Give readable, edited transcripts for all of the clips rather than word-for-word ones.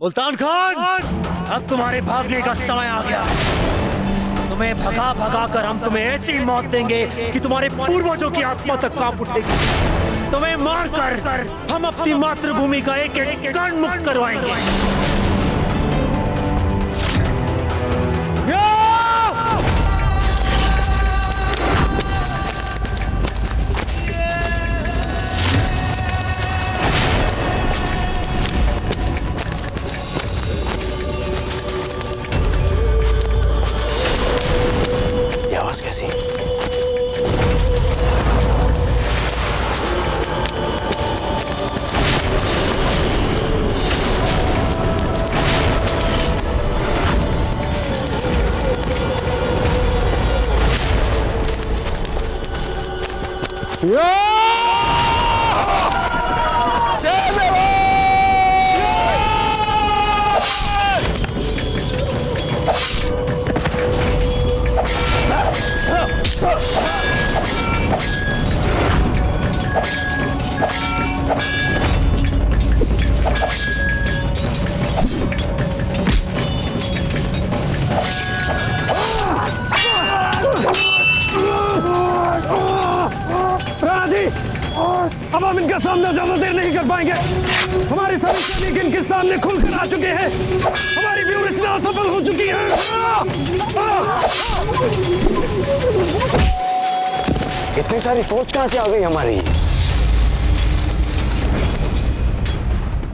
सुल्तान खान, अब तुम्हारे भागने का समय आ गया। तुम्हें भगा भगा कर हम तुम्हें ऐसी मौत देंगे कि तुम्हारे पूर्वजों की आत्मा तक कांप उठेगी। तुम्हें मारकर हम अपनी मातृभूमि का एक एक कण मुक्त करवाएंगे। कैसी अब हम इनका सामना ज्यादा देर नहीं कर पाएंगे। हमारे सभी सैनिक इनके सामने खुलकर आ चुके हैं। हमारी व्यूह रचना सफल हो चुकी है। इतनी सारी फौज कहां से आ गई हमारी?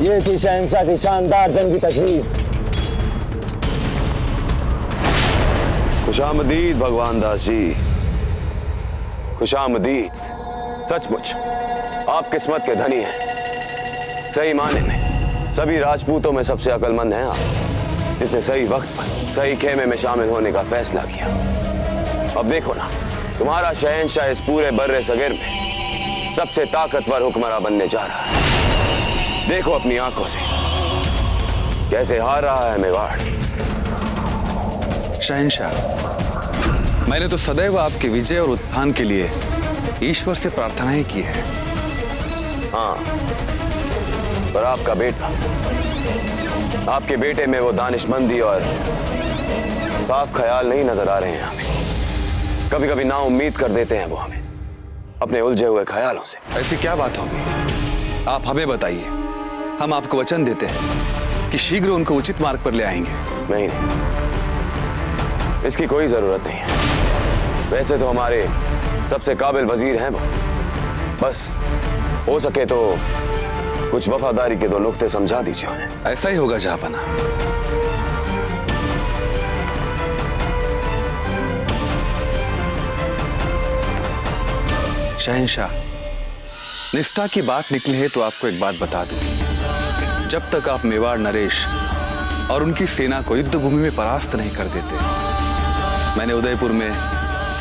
ये थी शहंशाह की शानदार जंग की तजवीज। खुशामदीद भगवान दास जी, खुशामदीद। सचमुच आप किस्मत के धनी हैं। सही माने में सभी राजपूतों में सबसे अक्लमंद हैं आप, जिसने सही वक्त पर सही खेमे में शामिल होने का फैसला किया। अब देखो ना, तुम्हारा शहंशाह इस पूरे बर्रे सगीर में सबसे ताकतवर हुक्मरां बनने जा रहा है। देखो अपनी आंखों से कैसे हार रहा है मेवाड़। शहंशाह, मैंने तो सदैव आपके विजय और उत्थान के लिए ईश्वर से प्रार्थनाएं की है। हाँ, पर आपका बेटा, आपके बेटे में वो दानिशमंदी और साफ ख्याल नहीं नजर आ रहे हैं हमें। कभी कभी ना उम्मीद कर देते हैं वो हमें अपने उलझे हुए ख्यालों से। ऐसी क्या बात होगी, आप हमें बताइए। हम आपको वचन देते हैं कि शीघ्र उनको उचित मार्ग पर ले आएंगे। नहीं, इसकी कोई जरूरत नहीं है। वैसे तो हमारे सबसे काबिल वजीर हैं वो। बस हो सके तो कुछ वफादारी के 2 नुक्ते समझा दीजिए उन्हें। ऐसा ही होगा जहांपना। शहंशाह, निष्ठा की बात निकली है तो आपको एक बात बता दूं। जब तक आप मेवाड़ नरेश और उनकी सेना को युद्ध भूमि में परास्त नहीं कर देते, मैंने उदयपुर में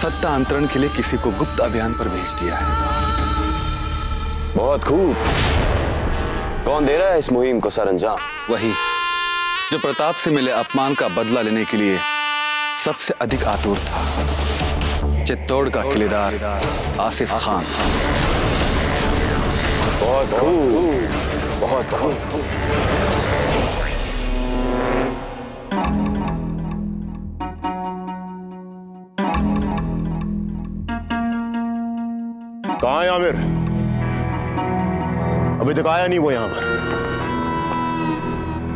सत्ता अंतरण के लिए किसी को गुप्त अभियान पर भेज दिया है। बहुत खूब। कौन दे रहा है इस मुहिम को सरअंजाम? वही जो प्रताप से मिले अपमान का बदला लेने के लिए सबसे अधिक आतुर था। चित्तौड़ का किलेदार आसिफ खान। बहुत खूब, बहुत खूब। कहाँ है आमिर? अभी तक आया नहीं वो यहाँ पर।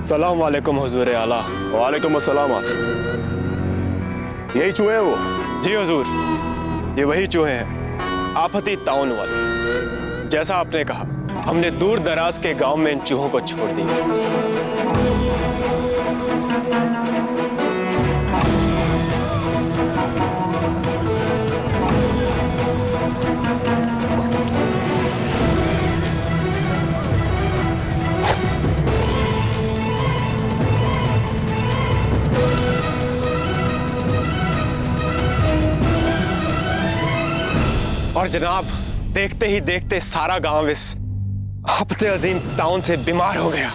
सलाम वालेकुम हुजूर आला। वालेकुम अस्सलाम आसिफ। यही चूहे हैं वो? जी हुजूर, ये वही चूहे हैं, आफती ताउन वाले। जैसा आपने कहा, हमने दूर दराज के गांव में इन चूहों को छोड़ दिया। और जनाब, देखते ही देखते सारा गांव इस हफ्ते अजीम ताउन से बीमार हो गया।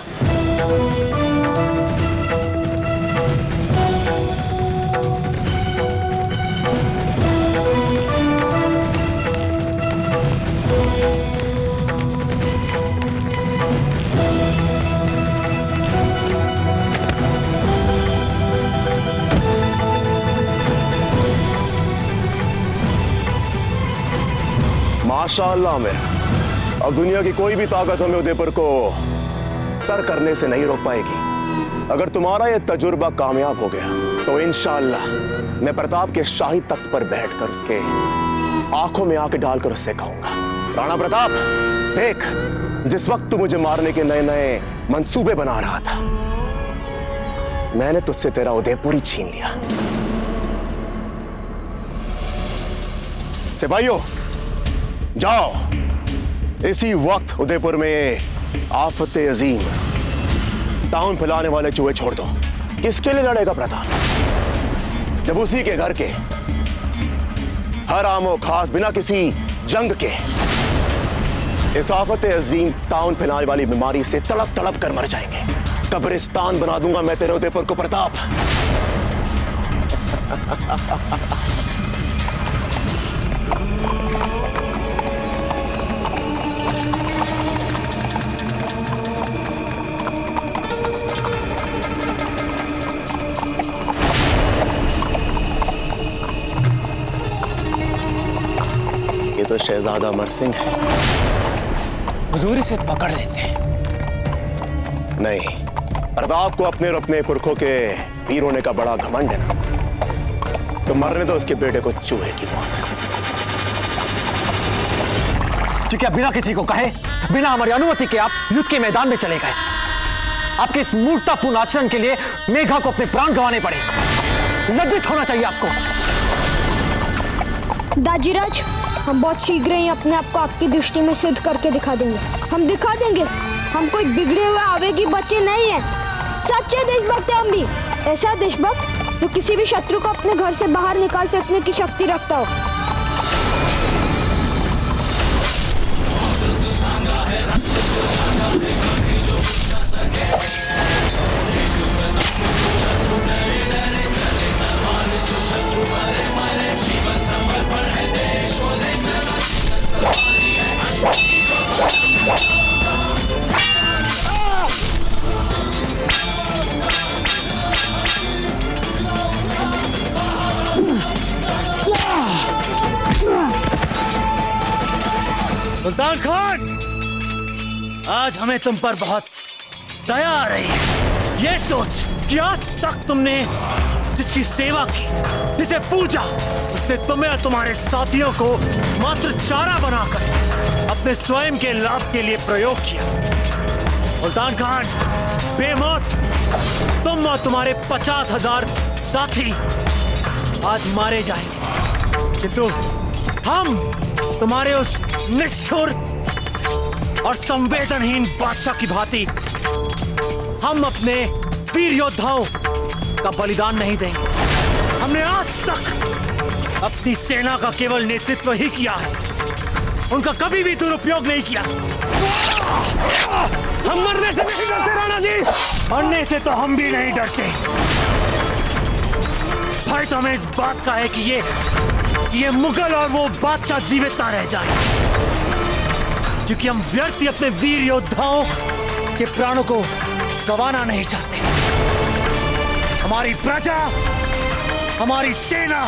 माशाअल्लाह मेरा। अब दुनिया की कोई भी ताकत हमें उदयपुर को सर करने से नहीं रोक पाएगी। अगर तुम्हारा यह तजुर्बा कामयाब हो गया तो इंशाअल्लाह मैं प्रताप के शाही तख्त पर बैठकर उसके आंखों में आंखें डालकर उससे कहूंगा, राणा प्रताप देख, जिस वक्त तू मुझे मारने के नए नए मंसूबे बना रहा था, मैंने तुझसे तेरा उदयपुर ही छीन लिया। सिपाहियों जाओ, इसी वक्त उदयपुर में आफत अजीम ताउन फैलाने वाले चूहे छोड़ दो। किसके लिए लड़ेगा प्रताप, जब उसी के घर के हर आमो खास बिना किसी जंग के इस आफत अजीम ताउन फैलाने वाली बीमारी से तड़प तड़प कर मर जाएंगे। कब्रिस्तान बना दूंगा मैं तेरे उदयपुर को प्रताप। ये तो शहजादा अमर सिंह है। हुजूर से पकड़ लेते हैं। नहीं, प्रताप को अपने और अपने पुरखों के वीर होने का बड़ा घमंड है ना, तो मरने दो उसके बेटे को चूहे की मौत। क्या बिना किसी को कहे, बिना हमारी अनुमति के आप युद्ध के मैदान में चले गए? आपके इस मूर्खतापूर्ण आचरण के लिए मेघा को अपने प्राण गंवाने पड़े। लज्जित होना चाहिए आपको। दाजीराज, हम बहुत शीघ्र ही अपने आप को आपकी दृष्टि में सिद्ध करके दिखा देंगे। हम दिखा देंगे हम कोई बिगड़े हुए आवेगी बच्चे नहीं हैं। सच्चे देशभक्त हैं हम भी। ऐसा देशभक्त जो किसी भी शत्रु को अपने घर से बाहर निकाल फेंकने की शक्ति रखता हो। सुल्तान खान, आज हमें तुम पर बहुत दया आ रही है। ये सोच कि आज तक तुमने जिसकी सेवा की, जिसे पूजा, उसने तुम्हें और तुम्हारे साथियों को मात्र चारा बनाकर अपने स्वयं के लाभ के लिए प्रयोग किया। सुल्तान खान, बेमौत तुम और तुम्हारे 50,000 साथी आज मारे जाएंगे, किंतु हम तुम्हारे उस निष्ठुर और संवेदनहीन बादशाह की भांति हम अपने वीर योद्धाओं का बलिदान नहीं देंगे। हमने आज तक अपनी सेना का केवल नेतृत्व ही किया है, उनका कभी भी दुरुपयोग नहीं किया। हम मरने से नहीं डरते राणा जी। मरने से तो हम भी नहीं डरते। भय तो हमें इस बात का है कि ये मुगल और वो बादशाह जीवित ना रह जाए, क्योंकि हम व्यर्थ ही अपने वीर योद्धाओं के प्राणों को गंवाना नहीं चाहते। हमारी प्रजा, हमारी सेना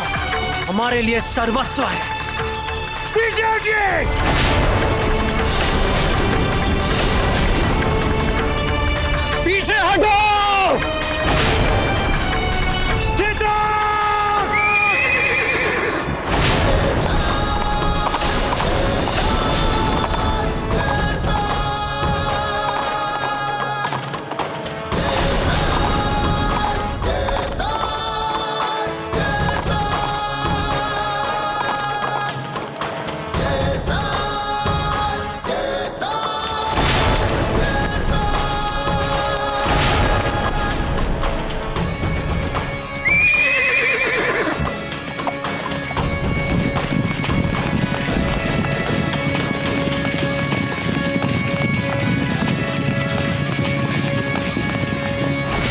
हमारे लिए सर्वस्व है। विजय जी! पीछे हटो।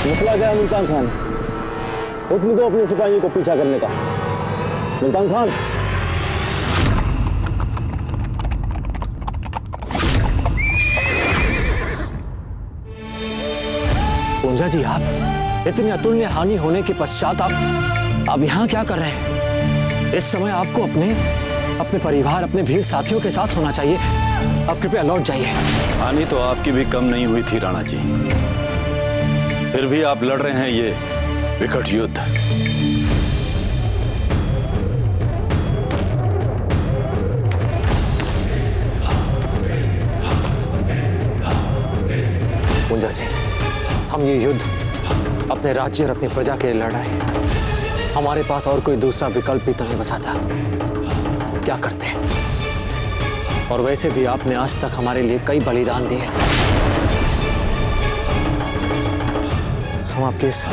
मसला क्या है मुल्तान खान? हुक्म दो अपने सिपाहियों को पीछा करने का। मुल्तान खान, पूंजा जी, आप इतनी अतुल्य हानि होने के पश्चात आप यहाँ क्या कर रहे हैं? इस समय आपको अपने अपने परिवार, अपने भीड़ साथियों के साथ होना चाहिए। आप कृपया लौट जाइए। हानि तो आपकी भी कम नहीं हुई थी राणा जी, फिर भी आप लड़ रहे हैं ये विकट युद्ध। पूंजा जी, हम ये युद्ध अपने राज्य और अपनी प्रजा के लिए लड़ रहे हैं। हमारे पास और कोई दूसरा विकल्प भी तो नहीं बचा था। क्या करते हैं? और वैसे भी आपने आज तक हमारे लिए कई बलिदान दिए। हम आपके इस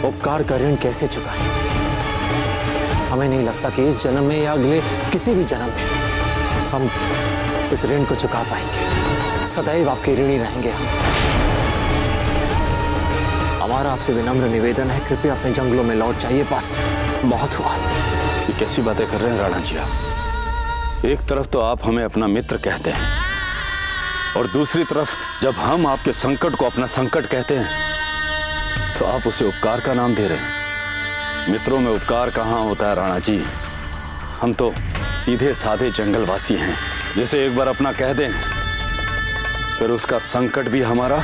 उपकार का ऋण कैसे चुकाएं? हमें नहीं लगता कि इस जन्म में या अगले किसी भी जन्म में हम इस ऋण को चुका पाएंगे। सदैव आपके ऋणी रहेंगे हम। हमारा आपसे विनम्र निवेदन है, कृपया अपने जंगलों में लौट जाइए। बस बहुत हुआ। ये कैसी बातें कर रहे हैं राणा जी आप? एक तरफ तो आप हमें अपना मित्र कहते हैं और दूसरी तरफ जब हम आपके संकट को अपना संकट कहते हैं तो आप उसे उपकार का नाम दे रहे हैं। मित्रों में उपकार कहाँ होता है राणा जी? हम तो सीधे साधे जंगलवासी हैं, जिसे एक बार अपना कह दें फिर उसका संकट भी हमारा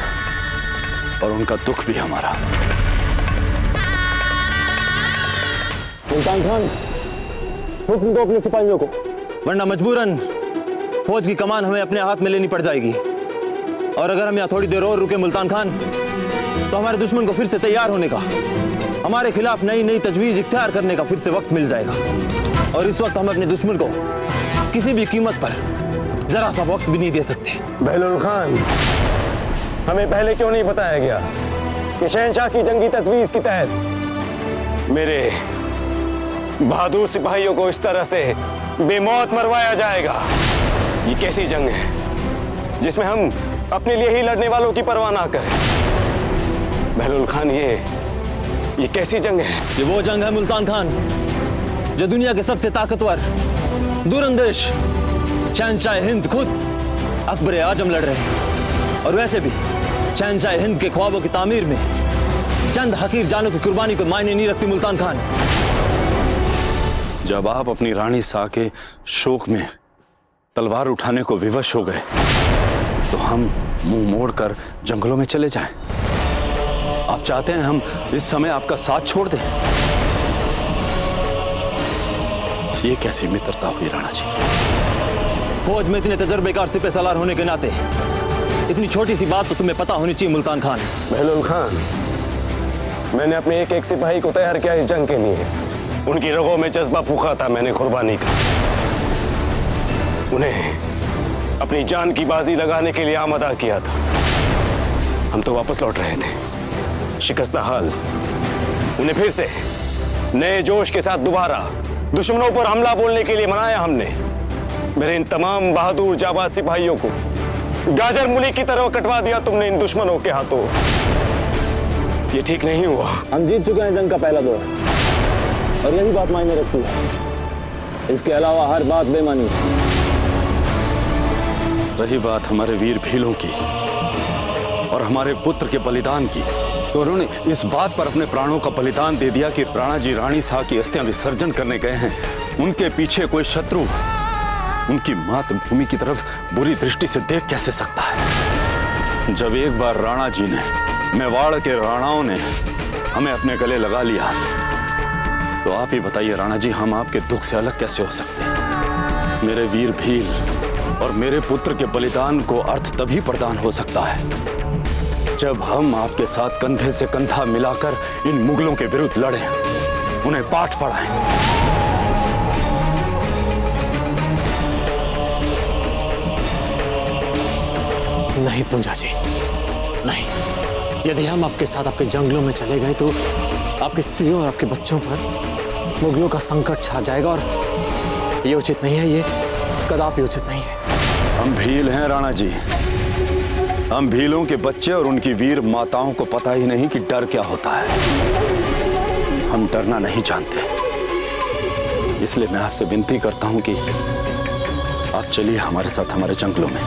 और उनका दुख भी हमारा। मुल्तान खान, हुक्म दो अपने सिपाहियों को, वरना मजबूरन फौज की कमान हमें अपने हाथ में लेनी पड़ जाएगी। और अगर हम यहाँ थोड़ी देर और रुके मुल्तान खान, तो हमारे दुश्मन को फिर से तैयार होने का, हमारे खिलाफ नई नई तजवीज इख्तियार करने का फिर से वक्त मिल जाएगा। और इस वक्त हम अपने दुश्मन को किसी भी कीमत पर जरा सा वक्त भी नहीं दे सकते। बहलुल खान, हमें पहले क्यों नहीं बताया गया कि शहनशाह की जंगी तजवीज के तहत मेरे बहादुर सिपाहियों को इस तरह से बेमौत मरवाया जाएगा? ये कैसी जंग है जिसमें हम अपने लिए ही लड़ने वालों की परवाह ना करें? बहलुल खान, ये कैसी जंग है? ये वो जंग है मुल्तान खान जो दुनिया के सबसे ताकतवर दूरंदेश शहनशाह हिंद खुद अकबर आजम लड़ रहे हैं। और वैसे भी शहनशाह हिंद के ख्वाबों की तामीर में चंद हकीर जानों की कुर्बानी को मायने नहीं रखती मुल्तान खान। जब आप अपनी रानी शाह के शोक में तलवार उठाने को विवश हो गए तो हम मुंह मोड़कर जंगलों में चले जाएं। आप चाहते हैं हम इस समय आपका साथ छोड़ दें? ये कैसी मित्रता हुई राणा जी? फौज में इतने तजर्बेकार सिपह सलार होने के नाते इतनी छोटी सी बात तो तुम्हें पता होनी चाहिए मुल्तान खान। बहलुल खान, मैंने अपने एक एक सिपाही को तैयार किया इस जंग के लिए। उनकी रगों में जज्बा फूंका था मैंने कुर्बानी का। उन्हें अपनी जान की बाजी लगाने के लिए आमादा किया था। हम तो वापस लौट रहे थे शिकस्ता हाल। उन्हें फिर से नए जोश के साथ दोबारा दुश्मनों पर हमला बोलने के लिए मनाया हमने। मेरे इन तमाम बहादुर जाबाज सिपाहियों को गाजर मूली की तरह कटवा दिया तुमने इन दुश्मनों के हाथों। ये ठीक नहीं हुआ। हम जीत चुके हैं जंग का पहला दौर और यही बात मायने रखती है। इसके अलावा हर बात बेमानी है। रही बात हमारे वीर भीलों की और हमारे पुत्र के बलिदान की, तो उन्होंने इस बात पर अपने प्राणों का बलिदान दे दिया कि राणा जी रानी शाह की अस्थियां विसर्जन करने गए हैं। उनके पीछे कोई शत्रु उनकी मातृभूमि की तरफ बुरी दृष्टि से देख कैसे सकता है? जब एक बार राणा जी ने, मेवाड़ के राणाओं ने हमें अपने गले लगा लिया, तो आप ही बताइए राणा जी, हम आपके दुख से अलग कैसे हो सकते हैं? मेरे वीर भील और मेरे पुत्र के बलिदान को अर्थ तभी प्रदान हो सकता है जब हम आपके साथ कंधे से कंधा मिलाकर इन मुगलों के विरुद्ध लड़ें, उन्हें पाठ पढ़ाएं। नहीं पूंजा जी, नहीं। यदि हम आपके साथ आपके जंगलों में चले गए तो आपकी स्त्रियों और आपके बच्चों पर मुगलों का संकट छा जाएगा और ये उचित नहीं है, ये कदापि उचित नहीं है। हम भील हैं राणा जी। हम भीलों के बच्चे और उनकी वीर माताओं को पता ही नहीं कि डर क्या होता है। हम डरना नहीं जानते। इसलिए मैं आपसे विनती करता हूं कि आप चलिए हमारे साथ हमारे जंगलों में।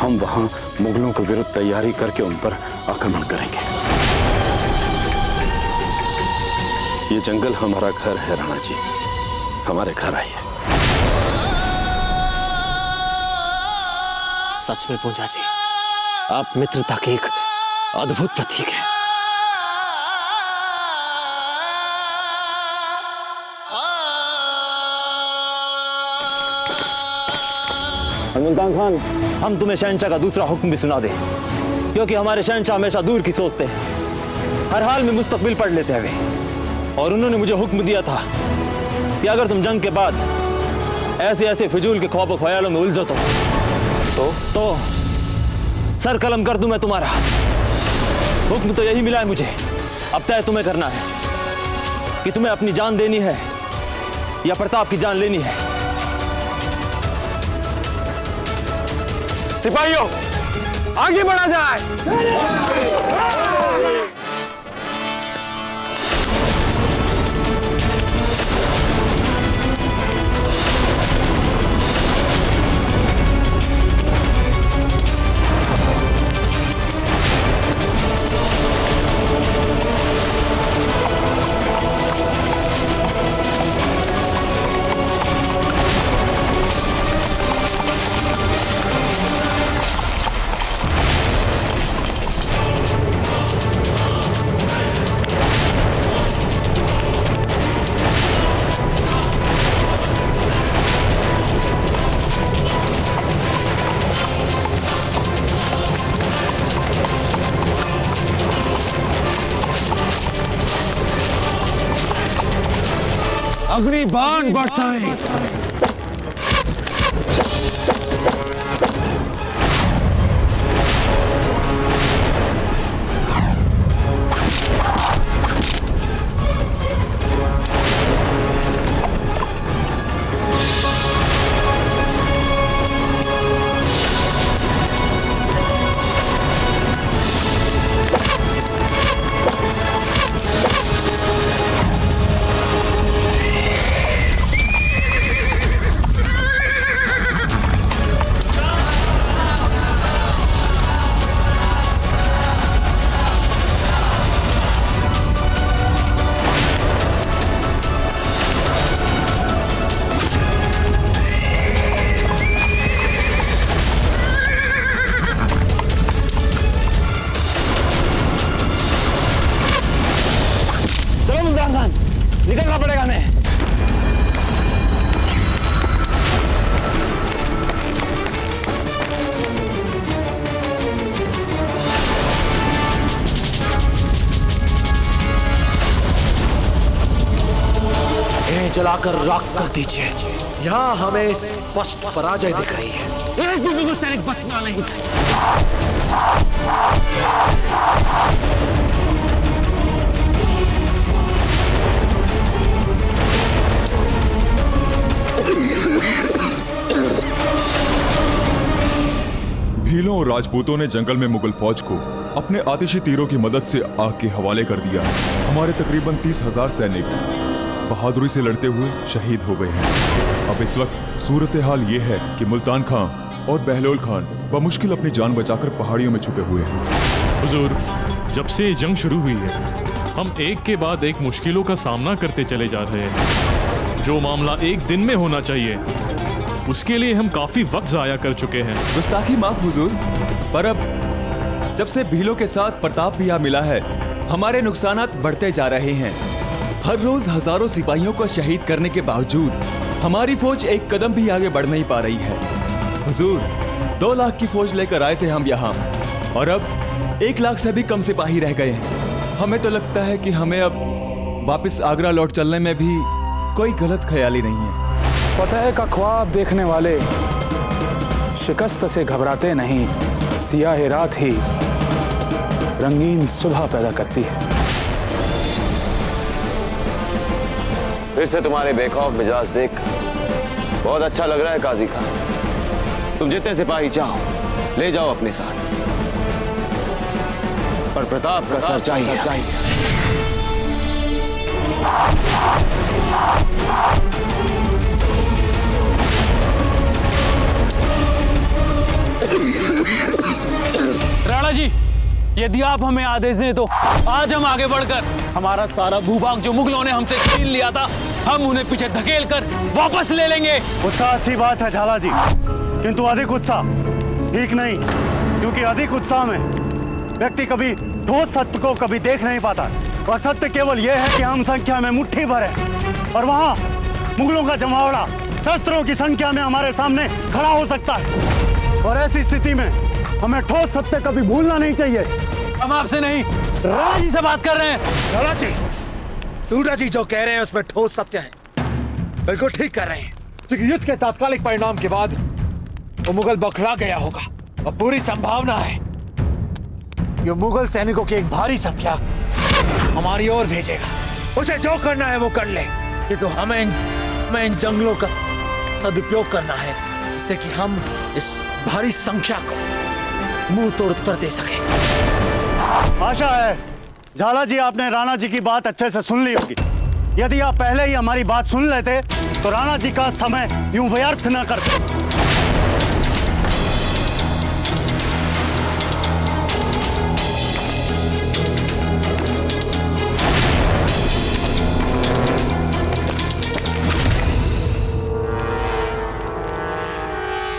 हम वहां मुगलों के विरुद्ध तैयारी करके उन पर आक्रमण करेंगे। ये जंगल हमारा घर है राणा जी, हमारे घर आइए। सच में पूंजा जी, आप मित्रता के एक अद्भुत प्रतीक हैं। मुल्तान खान, हम तुम्हें शहंशाह का दूसरा हुक्म भी सुना दें, क्योंकि हमारे शहंशाह हमेशा दूर की सोचते हैं, हर हाल में मुस्तकबिल पढ़ लेते हैं वे। और उन्होंने मुझे हुक्म दिया था कि अगर तुम जंग के बाद ऐसे ऐसे फिजूल के ख्वाब ख्यालों में उलझो तो सर कलम कर दूं मैं तुम्हारा। हुक्म तो यही मिला है मुझे, अब तय तुम्हें करना है कि तुम्हें अपनी जान देनी है या प्रताप की जान लेनी है। सिपाहियों, आगे बढ़ा जाए। अग्नि बाण बरसाएं। निकलना पड़ेगा हमें। इन्हें जलाकर राख कर दीजिए। यहाँ हमें स्पष्ट पराजय दिख रही है। एक भी बिल्कुल सैनिक बचना नहीं चाहिए। भीलों और राजपूतों ने जंगल में मुगल फौज को अपने आतिशी तीरों की मदद से आग के हवाले कर दिया। हमारे तकरीबन 30,000 सैनिक बहादुरी से लड़ते हुए शहीद हो गए हैं। अब इस वक्त सूरत हाल ये है कि मुल्तान खां और बहलोल खान बमुश्किल अपनी जान बचाकर पहाड़ियों में छुपे हुए हैं। हुजूर, जब से ये जंग शुरू हुई है, हम एक के बाद एक मुश्किलों का सामना करते चले जा रहे हैं। जो मामला एक दिन में होना चाहिए, उसके लिए हम काफी वक्त जाया कर चुके हैं। गुस्ताखी माफ हुजूर, पर अब जब से भीलों के साथ प्रताप भी यहाँ मिला है, हमारे नुकसानात बढ़ते जा रहे हैं। हर रोज हजारों सिपाहियों को शहीद करने के बावजूद हमारी फौज एक कदम भी आगे बढ़ नहीं पा रही है। हुजूर, 2 लाख की फौज लेकर आए थे हम यहाँ, और अब 1 लाख से भी कम सिपाही रह गए हैं। हमें तो लगता है कि हमें अब वापस आगरा लौट चलने में भी कोई गलत ख्याली नहीं है। फतेह का ख्वाब देखने वाले शिकस्त से घबराते नहीं। सियाह रात ही रंगीन सुबह पैदा करती है। फिर से तुम्हारे बेखौफ मिजाज देख बहुत अच्छा लग रहा है काजी खान। तुम जितने सिपाही चाहो ले जाओ अपने साथ, पर प्रताप का सर चाहिए। राणा जी, यदि आप हमें आदेश दें तो आज हम आगे बढ़कर हमारा सारा भूभाग जो मुगलों ने हमसे छीन लिया था, हम उन्हें पीछे धकेल कर वापस ले लेंगे। उत्साह अच्छी बात है झाला जी, किंतु अधिक उत्साह ठीक नहीं, क्योंकि अधिक उत्साह में व्यक्ति कभी ठोस सत्य को कभी देख नहीं पाता। और सत्य केवल यह है कि हम संख्या में मुट्ठी भर है, और वहां मुगलों का जमावड़ा शस्त्रों की संख्या में हमारे सामने खड़ा हो सकता है। और ऐसी स्थिति में हमें ठोस सत्य कभी भूलना नहीं चाहिए। हम आपसे नहीं, राणा जी से बात कर रहे हैं। राणा जी, टूटा जी जो कह रहे हैं उसमें ठोस सत्य है, बिल्कुल ठीक कर रहे हैं। क्योंकि युद्ध के तात्कालिक परिणाम के बाद वो मुगल बौखला गया होगा, और पूरी संभावना है ये मुगल सैनिकों की एक भारी संख्या हमारी ओर भेजेगा। उसे जो करना है वो कर ले, किंतु हमें इन जंगलों का सदुपयोग करना है, जिससे कि हम इस भारी संख्या को मुंह तोड़ उत्तर दे सके। आशा है झाला जी आपने राणा जी की बात अच्छे से सुन ली होगी। यदि आप पहले ही हमारी बात सुन लेते तो राणा जी का समय यूं व्यर्थ न करते।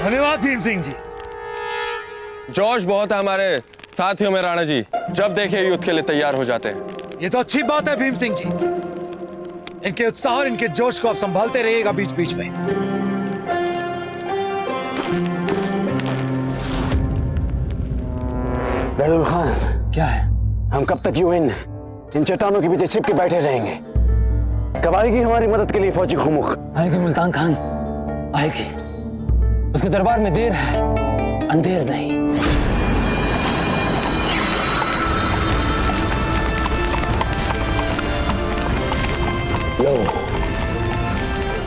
धन्यवाद भीम सिंह जी। जोश बहुत है हमारे साथियों में राणा जी, जब देखिए युद्ध के लिए तैयार हो जाते हैं। ये तो अच्छी बात है भीम सिंह जी, इनके उत्साह और इनके जोश को आप संभालते रहिएगा बीच बीच में। बहलुल खान, क्या है? हम कब तक यूं इन चट्टानों के पीछे छिप के बैठे रहेंगे? कब आएगी हमारी मदद के लिए फौजी खुमुख? आएगी मुल्तान खान, आएगी। उसके दरबार में देर है, अंधेर नहीं। लो,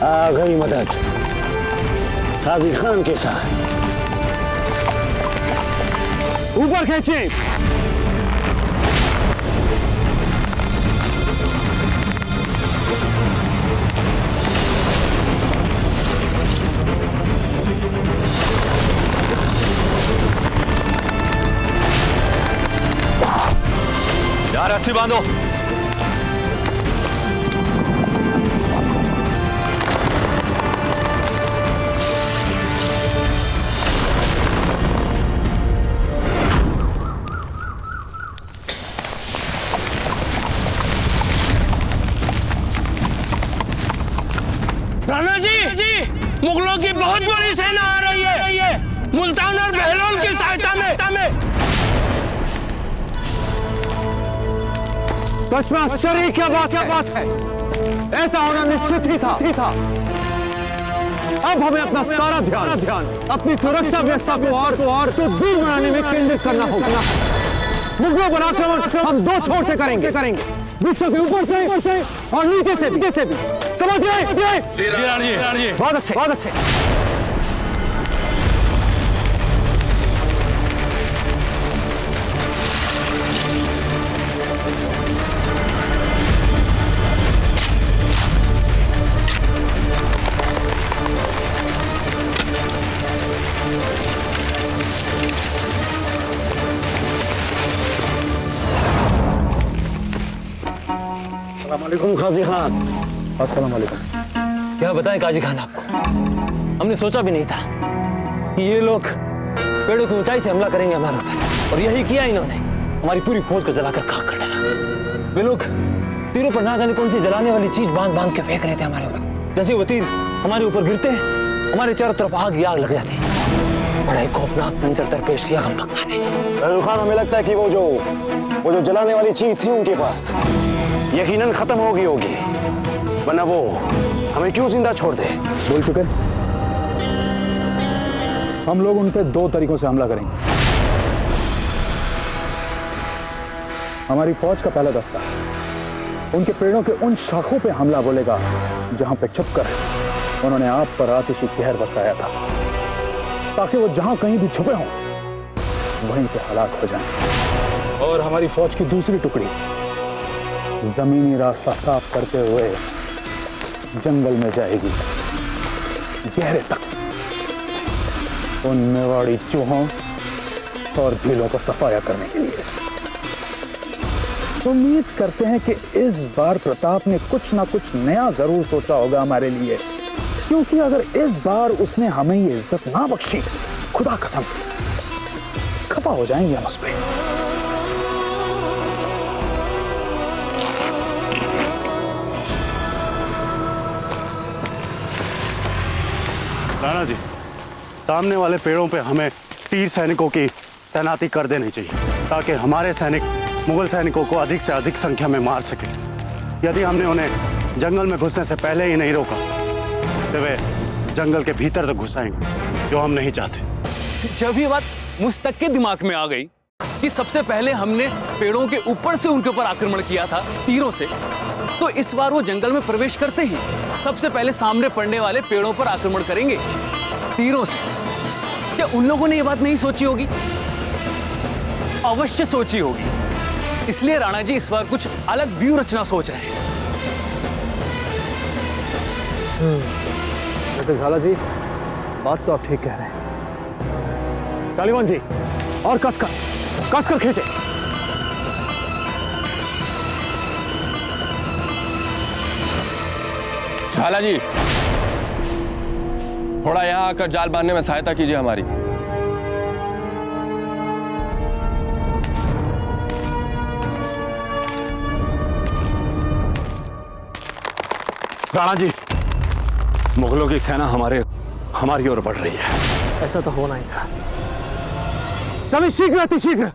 आ गई मदद गाजी खान के साथ। ऊपर खींचे। यार रस्सी बांधो। राणा जी, मुगलों की बहुत बड़ी सेना आ रही है, मुल्तान और बहलोल की सहायता में। इसमें आश्चर्य क्या बात है? ऐसा होना निश्चित ही था। अब हमें अपना सारा ध्यान अपनी सुरक्षा व्यवस्था को और सुदृढ़ बनाने में केंद्रित करना होगा। मुगलों पर आक्रमण हम दो छोर से करेंगे, वृक्षों के ऊपर से और नीचे से भी। समझ गए? जी, बहुत अच्छे। अस्सलामुअलैकुम काजी खान। अस्सलाम वालेकुम। क्या बताएं काजी खान आपको, हमने सोचा भी नहीं था कि ये लोग पेड़ों की ऊंचाई से हमला करेंगे हमारे ऊपर, और यही किया इन्होंने। हमारी पूरी फौज को जलाकर खाक कर डाला। वे लोग तीरों पर ना जाने कौन सी जलाने वाली चीज बांध के फेंक रहे थे हमारे ऊपर। जैसे वो तीर हमारे ऊपर गिरते हमारे चारों तरफ आग लग जाती। बड़ा ही खौफनाक मंजर दरपेश किया हम मक्का ने। बहलुल खान, हमें लगता है कि वो जो जलाने वाली चीज थी उनके पास यकीनन खत्म हो गई होगी, वरना वो हमें क्यों जिंदा छोड़ दे? बोल चुके। हम लोग उन पे दो तरीकों से हमला करेंगे। हमारी फौज का पहला दस्ता उनके पेड़ों के उन शाखों पे हमला बोलेगा जहां पे छुपकर उन्होंने आप पर आतिशी कहर बरसाया था, ताकि वो जहां कहीं भी छुपे हों वहीं पे हलाक हो जाएं। और हमारी फौज की दूसरी टुकड़ी जमीनी रास्ता साफ करते हुए जंगल में जाएगी, गहरे तक, उन मेवाड़ी चूहों और भीलों को सफाया करने के लिए। उम्मीद करते हैं कि इस बार प्रताप ने कुछ ना कुछ नया जरूर सोचा होगा हमारे लिए, क्योंकि अगर इस बार उसने हमें ये इज्जत ना बख्शी, खुदा कसम खफा हो जाएंगे हम उस पर। राणा जी, सामने वाले पेड़ों पे हमें तीर सैनिकों की तैनाती कर देनी चाहिए ताकि हमारे सैनिक मुगल सैनिकों को अधिक से अधिक संख्या में मार सके। यदि हमने उन्हें जंगल में घुसने से पहले ही नहीं रोका तो वे जंगल के भीतर तक घुस आएंगे, जो हम नहीं चाहते। जब ये बात मुझ तक के दिमाग में आ गई कि सबसे पहले हमने पेड़ों के ऊपर से उनके ऊपर आक्रमण किया था तीरों से, तो इस बार वो जंगल में प्रवेश करते ही सबसे पहले सामने पड़ने वाले पेड़ों पर आक्रमण करेंगे तीरों से। क्या उन लोगों ने ये बात नहीं सोची होगी? अवश्य सोची होगी। इसलिए राणा जी इस बार कुछ अलग व्यूह रचना सोच रहे हैं। वैसे झाला जी, बात तो आप ठीक कह रहे हैं। कालीवन जी, और कसकर खींचे। झाला जी, थोड़ा यहाँ आकर जाल बांधने में सहायता कीजिए हमारी। राणा जी, मुगलों की सेना हमारी ओर बढ़ रही है। ऐसा तो होना ही था। सभी शीघ्र अतिशीघ्र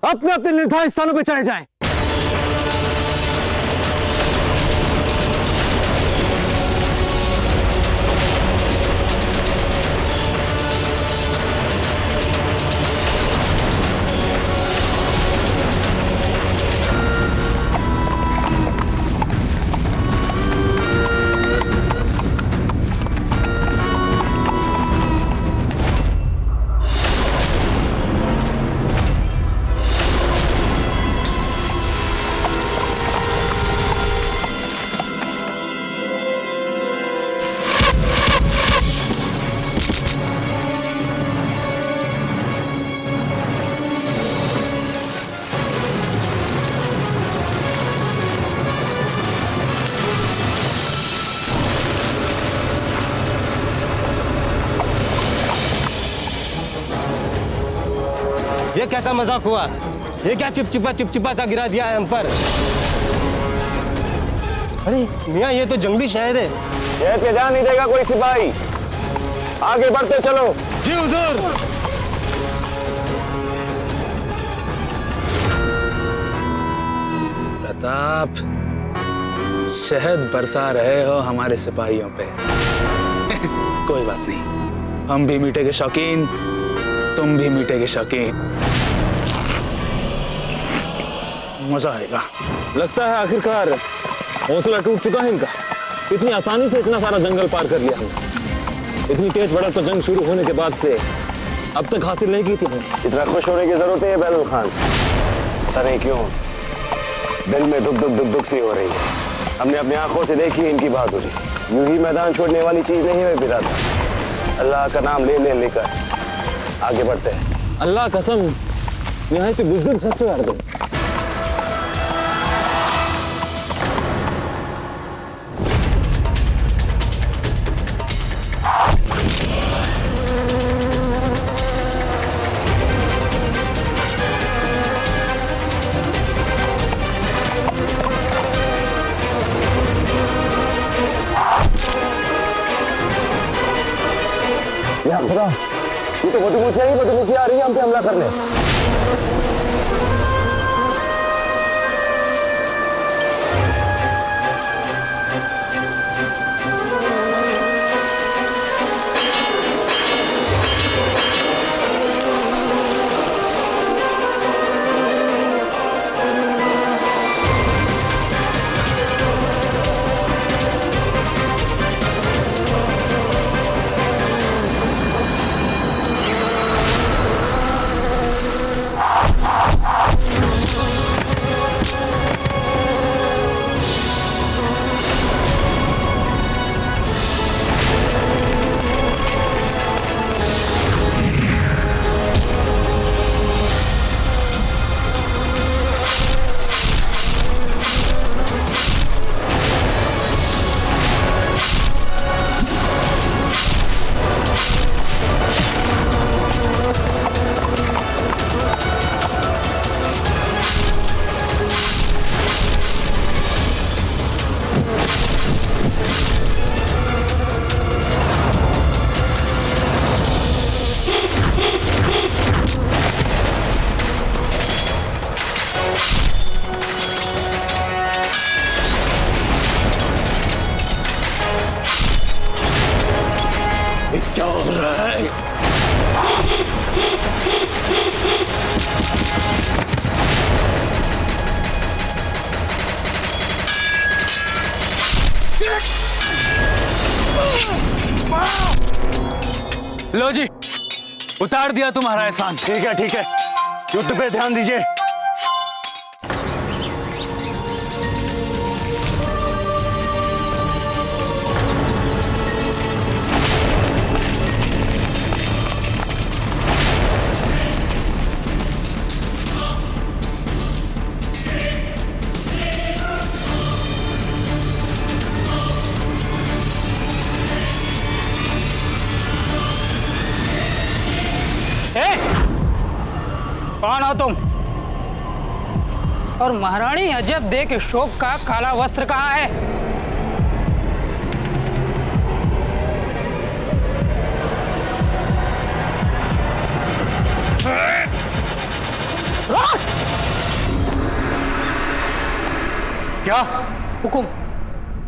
अपने अपने निर्धारित स्थानों पर चले जाएं। ये कैसा मजाक हुआ? ये क्या चिपचिपा सा गिरा दिया है हम पर? अरे मियाँ, ये तो जंगली शहद है। शहद पे ध्यान नहीं देगा कोई सिपाही। आगे बढ़ते चलो। जी हुजूर। प्रताप, शहद बरसा रहे हो हमारे सिपाहियों पे। कोई बात नहीं, हम भी मीठे के शौकीन, तुम भी मीठे के शौकीन। मजा आएगा। लगता है आखिरकार हौसला टूट चुका है इनका। इतनी आसानी से इतना सारा जंगल पार कर लिया हमने। इतनी तेज बढ़त तो जंग शुरू होने के बाद से अब तक हासिल नहीं की थी हमने। इतना खुश होने की जरूरत है बैदुल खान? पता नहीं क्यों दिल में दुख सी हो रही है। हमने अपनी आंखों से देखी इनकी बहादुरी। यूं ही मैदान छोड़ने वाली चीज नहीं है बिरादर। अल्लाह का नाम लेकर आगे बढ़ते हैं। अल्लाह कसम, यहाँ पे बुजुर्ग सच्चे कर दो। या खुदा, ये तो मधुमक्खी आ रही है हम पे हमला करने। लो जी, उतार दिया तुम्हारा एहसान। ठीक है, युद्ध पे ध्यान दीजिए। कौन हो तुम? और महारानी अजब देख शोक का काला वस्त्र कहाँ है? क्या हुकुम?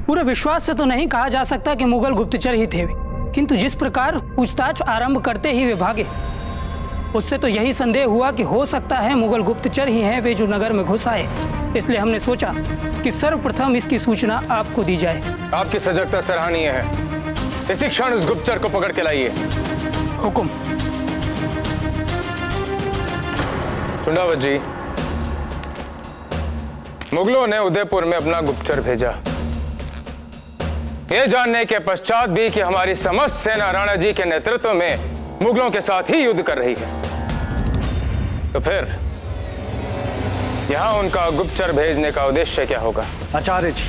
पूरे विश्वास से तो नहीं कहा जा सकता कि मुगल गुप्तचर ही थे, किंतु जिस प्रकार पूछताछ आरंभ करते ही वे भागे, उससे तो यही संदेह हुआ कि हो सकता है मुगल गुप्तचर ही हैं वे जो नगर में घुस आए। इसलिए हमने सोचा कि सर्वप्रथम इसकी सूचना आपको दी जाए। आपकी सजगता सराहनीय है। इसी क्षण उस गुप्तचर को पकड़ के लाइए। हुकुम। चुंडावत जी, मुगलों ने उदयपुर में अपना गुप्तचर भेजा, ये जानने के पश्चात भी कि हमारी समस्त सेना राणा जी के नेतृत्व में मुगलों के साथ ही युद्ध कर रही है। तो फिर यहां उनका गुप्तचर भेजने का उद्देश्य क्या होगा? आचार्य जी,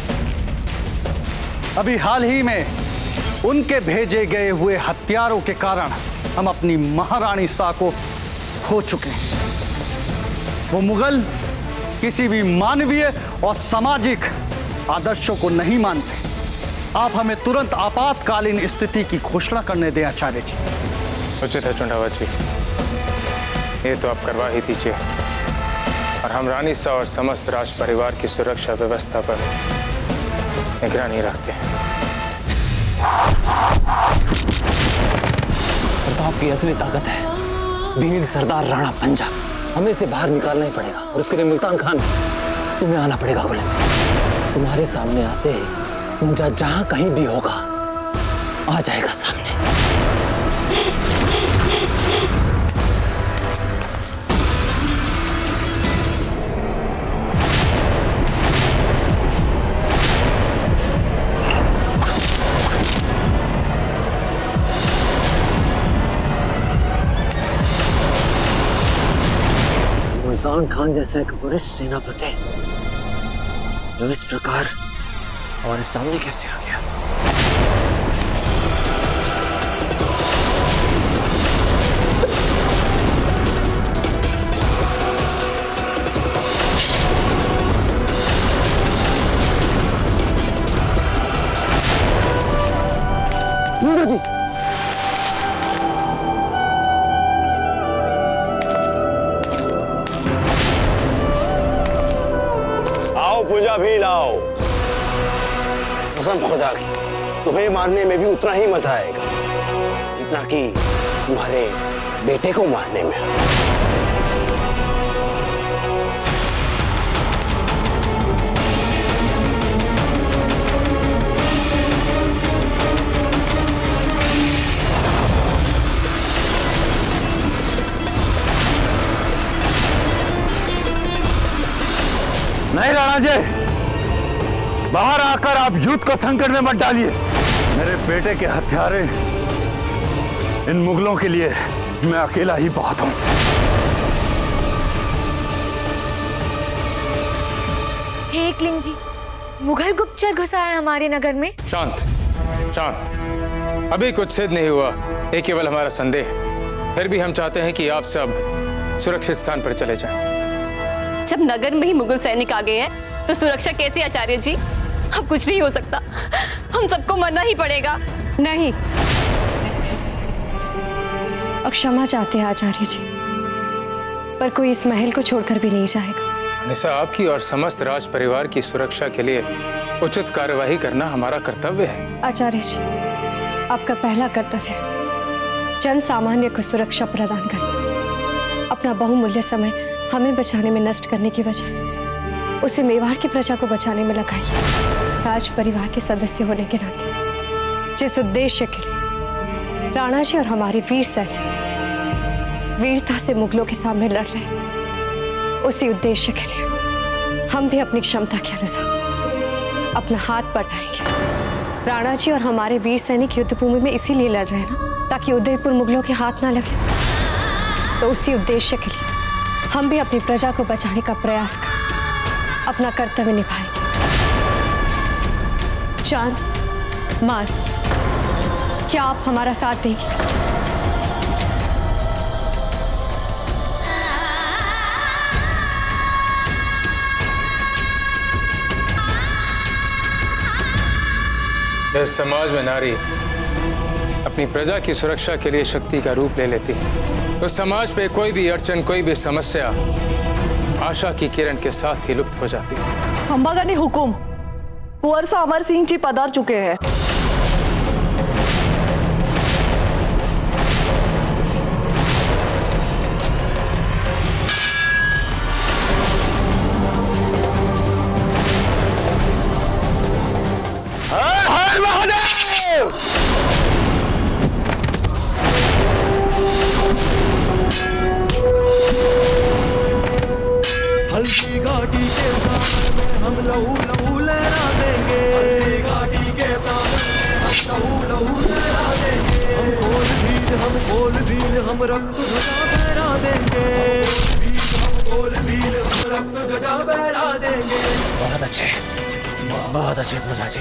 अभी हाल ही में उनके भेजे गए हुए हथियारों के कारण हम अपनी महारानी सा को खो चुके हैं। वो मुगल किसी भी मानवीय और सामाजिक आदर्शों को नहीं मानते। आप हमें तुरंत आपातकालीन स्थिति की घोषणा करने दें आचार्य जी। उचित है चुंडावत जी, ये तो आप करवा ही दीजिए, और हम रानी सा और समस्त राज परिवार की सुरक्षा व्यवस्था पर निगरानी रखते हैं। प्रताप की असली ताकत है वीर सरदार राणा पंजा। हमें इसे बाहर निकालना ही पड़ेगा, और उसके लिए मुल्तान खान तुम्हें आना पड़ेगा गोले में। तुम्हारे सामने आते ही पंजा जहां कहीं भी होगा आ जाएगा सामने। मुल्तान खान जैसा एक वरिष्ठ सेनापति जो इस प्रकार हमारे सामने कैसे आ गया? जी पूजा भी लाओ। कसम खुदा की, तुम्हें मारने में भी उतना ही मजा आएगा जितना कि तुम्हारे बेटे को मारने में। नहीं राणा जी, बाहर आकर आप युद्ध को संकट में मत डालिए। मेरे बेटे के हत्यारे इन मुगलों के लिए मैं अकेला ही बहुत हूं। हे एकलिंग जी, मुगल गुप्तचर घुसा है हमारे नगर में। शांत शांत, अभी कुछ सिद्ध नहीं हुआ, ये केवल हमारा संदेह है। फिर भी हम चाहते हैं कि आप सब सुरक्षित स्थान पर चले जाएं। जब नगर में ही मुगल सैनिक आ गए हैं तो सुरक्षा कैसी आचार्य जी? अब कुछ नहीं हो सकता, हम सबको मरना ही पड़ेगा। नहीं, क्षमा चाहते हैं आचार्य जी, पर कोई इस महल को छोड़कर भी नहीं जाएगा। निशा, आपकी और समस्त राज परिवार की सुरक्षा के लिए उचित कार्यवाही करना हमारा कर्तव्य है। आचार्य जी, आपका पहला कर्तव्य जन सामान्य को सुरक्षा प्रदान करें। अपना बहुमूल्य समय हमें बचाने में नष्ट करने की वजह उसे मेवाड़ की प्रजा को बचाने में लगाइए। राज परिवार के सदस्य होने के नाते जिस उद्देश्य के लिए राणा जी और हमारे वीर सैनिक वीरता से मुगलों के सामने लड़ रहे हैं। उसी उद्देश्य के लिए हम भी अपनी क्षमता के अनुसार अपना हाथ बटाएंगे। राणा जी और हमारे वीर सैनिक युद्ध भूमि में इसीलिए लड़ रहे हैं ना, ताकि उदयपुर मुगलों के हाथ ना लगे। तो उसी उद्देश्य के लिए हम भी अपनी प्रजा को बचाने का प्रयास कर अपना कर्तव्य निभाएंगे। चांद, मार, क्या आप हमारा साथ देंगे? इस समाज में नारी अपनी प्रजा की सुरक्षा के लिए शक्ति का रूप ले लेती है। उस समाज पे कोई भी अड़चन, कोई भी समस्या आशा की किरण के साथ ही लुप्त हो जाती है। खंबागनी हुकुम, कुंवर सा अमर सिंह जी पधार चुके हैं। हर हर महादेव। हल्दी घाटी के प्रांगण में हम लहू लहू लहरा देंगे। हल्दी घाटी के प्रांगण में हम लहू लहू लहरा देंगे। हम गोल भील हम रक्त ध्वजा फहरा देंगे। हम गोल भील हम रक्त ध्वजा फहरा देंगे। बहुत अच्छे पूजा जी।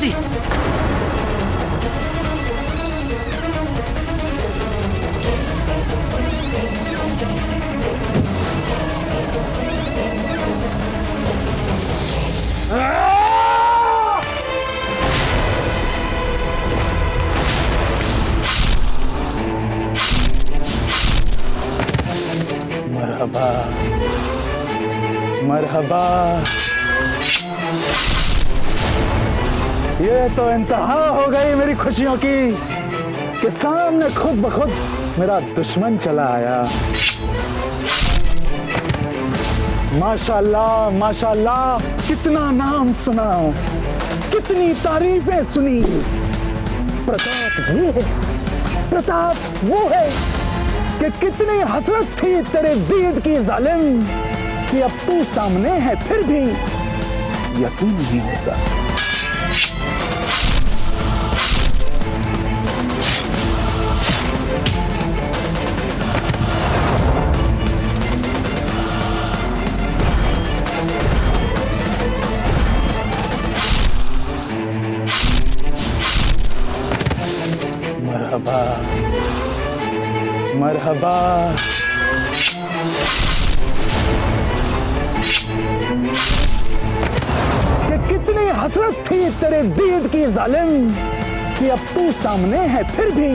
जी मरहबा मरहबा। ये तो इंतहा हो गई मेरी खुशियों की कि सामने खुद ब खुद मेरा दुश्मन चला आया। माशाल्लाह माशाल्लाह, कितना नाम सुना, कितनी तारीफें सुनी। प्रताप वो है कि कितनी हसरत थी तेरे दीद की जालिम कि अब तू सामने है फिर भी यकीन नहीं होता। मरहबा मरहबा। कि कितनी हसरत थी तेरे दीद की जालिम कि अब तू सामने है फिर भी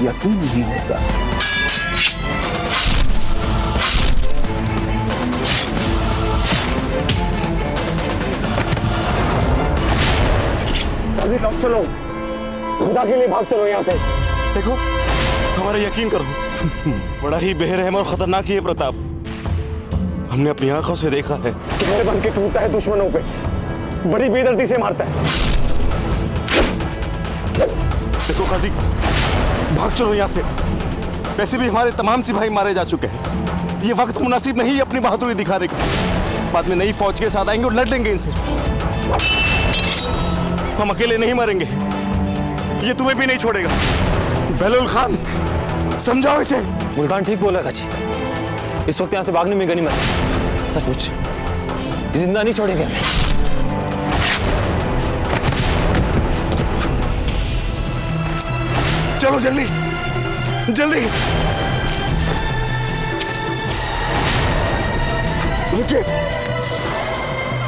यकीन नहीं होता। चलो, खुदा के लिए भाग चलो यहाँ से। देखो, हमारा यकीन करो, बड़ा ही बेरहम और खतरनाक ये प्रताप। हमने अपनी आंखों से देखा है। कहर बन के टूटता है दुश्मनों पे, बड़ी बेदर्दी से मारता है। देखो काजी, भाग चलो यहाँ से। वैसे भी हमारे तमाम सिपाही मारे जा चुके हैं। ये वक्त मुनासिब नहीं अपनी बहादुरी दिखाने का। बाद में नई फौज के साथ आएंगे और लड़ लेंगे इनसे। हम अकेले नहीं मरेंगे, ये तुम्हें भी नहीं छोड़ेगा। बहलोल खान, समझाओ इसे। मुल्तान ठीक बोला काजी, इस वक्त यहाँ से भागने में गनीमत। सचमुच जिंदा नहीं छोड़ेंगे हमें। चलो जल्दी जल्दी। रुकिए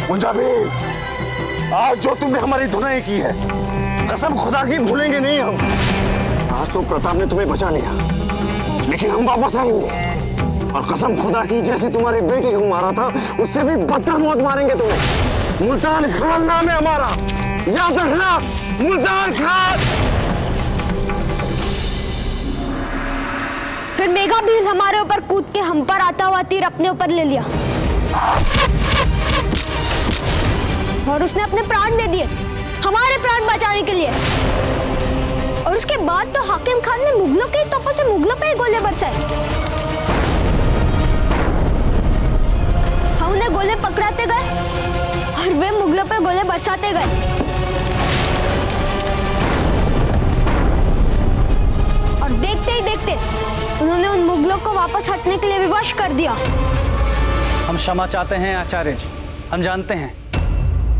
पंजाबी, आज जो तुमने हमारी धुनाई की है, कसम खुदा की भूलेंगे नहीं हम। आज तो प्रताप ने तुम्हें बचा लिया, लेकिन हम वापस आएंगे और कसम खुदा की जैसे तुम्हारे बेटे को मारा था उससे भी बदतर मौत मारेंगे तुम्हें। मुल्तान खान नाम है हमारा, याद रखना, मुल्तान खान। फिर मेघा भी हमारे ऊपर कूद के हम पर आता हुआ तीर अपने ऊपर ले लिया और उसने अपने प्राण दे दिए हमारे प्राण बचाने के लिए। और उसके बाद तो हाकिम खान ने मुगलों के तोपों से मुगलों पे ही गोले बरसाए। हम उन्हें गोले पकड़ाते गए और वे मुगलों पे गोले बरसाते गए। और देखते ही देखते उन्होंने उन मुगलों को वापस हटने के लिए विवश कर दिया। हम क्षमा चाहते हैं आचार्य जी। हम जानते हैं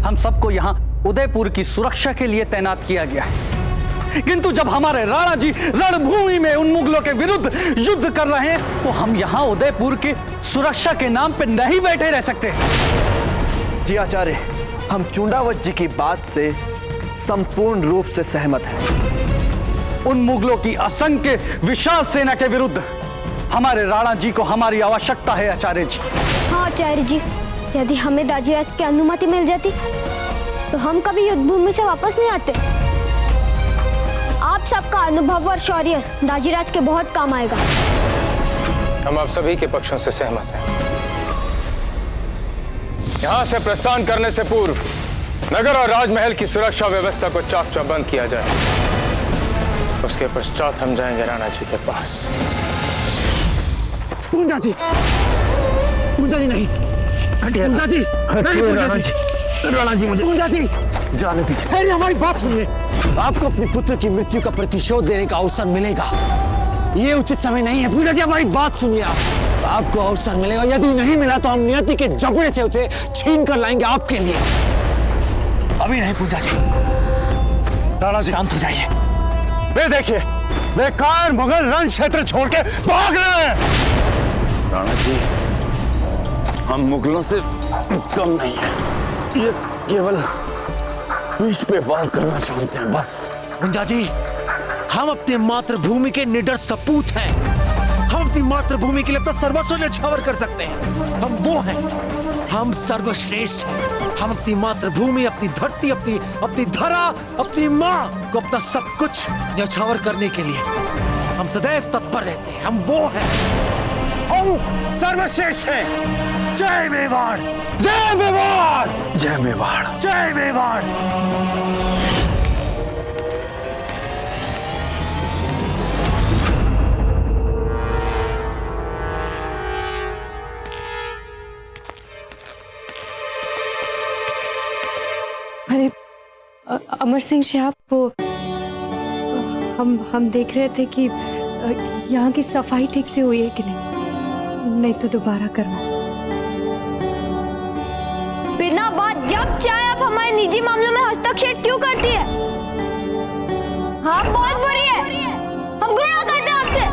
हम सबको यहाँ उदयपुर की सुरक्षा के लिए तैनात किया गया है, किंतु जब हमारे राणा जी रणभूमि में उन मुगलों के विरुद्ध युद्ध कर रहे हैं तो हम यहाँ उदयपुर की सुरक्षा के नाम पे नहीं बैठे रह सकते। जी आचार्य, हम चुंडावत जी की बात से संपूर्ण रूप से सहमत हैं। उन मुगलों की असंख्य विशाल सेना के विरुद्ध हमारे राणा जी को हमारी आवश्यकता है आचार्य जी। हाँ आचार्य जी, यदि हमें दाजीराज की अनुमति मिल जाती तो हम कभी युद्ध भूमि से वापस नहीं आते। आप सबका अनुभव और शौर्य दाजीराज के बहुत काम आएगा। हम आप सभी के पक्षों से सहमत हैं। यहाँ से प्रस्थान करने से पूर्व नगर और राजमहल की सुरक्षा व्यवस्था को चाक चौबंद किया जाए। उसके पश्चात हम जाएंगे राणा जी के पास। पूंजा जी, पूंजा जी नहीं, पूंजा जी नहीं, राणा जी, राणा जी मुझे पूंजा जी जाने दीजिए। अरे हमारी बात सुनिए, आपको अपने पुत्र की मृत्यु का प्रतिशोध देने का अवसर मिलेगा। ये उचित समय नहीं है। पूंजा जी हमारी बात सुनिए, आपको अवसर मिलेगा। यदि नहीं मिला तो हम नियति के जबड़े से उसे छीन कर लाएंगे आपके लिए। अभी नहीं पूंजा जी। राणा जी शांत हो जाइए। वे देखिए, वे कायर मुगल रण क्षेत्र छोड़ के भाग रहे हैं। राणा जी, हम मुगलों से कम नहीं है, ये केवल पीठ पे वार करना चाहते हैं बस। मुंजा जी, हम अपने मातृभूमि के निडर सपूत हैं। हम अपनी मातृभूमि के लिए अपना सर्वस्व न्यौछावर कर सकते हैं। हम वो हैं, हम सर्वश्रेष्ठ हैं। हम अपनी मातृभूमि, अपनी धरती, अपनी धरा, अपनी माँ को अपना सब कुछ न्यौछावर करने के लिए हम सदैव तत्पर रहते हैं। हम वो हैं, हम सर्वश्रेष्ठ हैं। जय मेवाड़, जय मेवाड़, जय मेवाड़, जय मेवाड़। अरे अमर सिंह जी, आप वो हम देख रहे थे कि यहाँ की सफाई ठीक से हुई है कि नहीं तो दोबारा करना। बिना बात जब चाहे आप हमारे निजी मामलों में हस्तक्षेप क्यों करती है? हाँ बहुत बुरी है, हम घृणा करते हैं आपसे।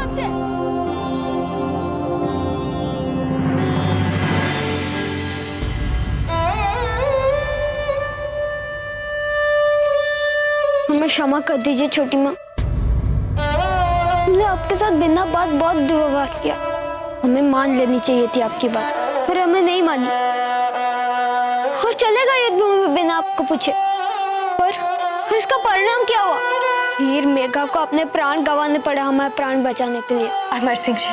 हमें क्षमा कर दीजिए छोटी माँ, हमने आपके साथ बिना बात बहुत दुर्व्यवहार किया। हमें मान लेनी चाहिए थी आपकी बात, पर हमें नहीं मानी और चलेगा युद्ध भूमि में बिना आपको पूछे। पर इसका परिणाम क्या हुआ? वीर मेघा को अपने प्राण गंवाने पड़े हमारे प्राण बचाने के लिए। अमर सिंह जी,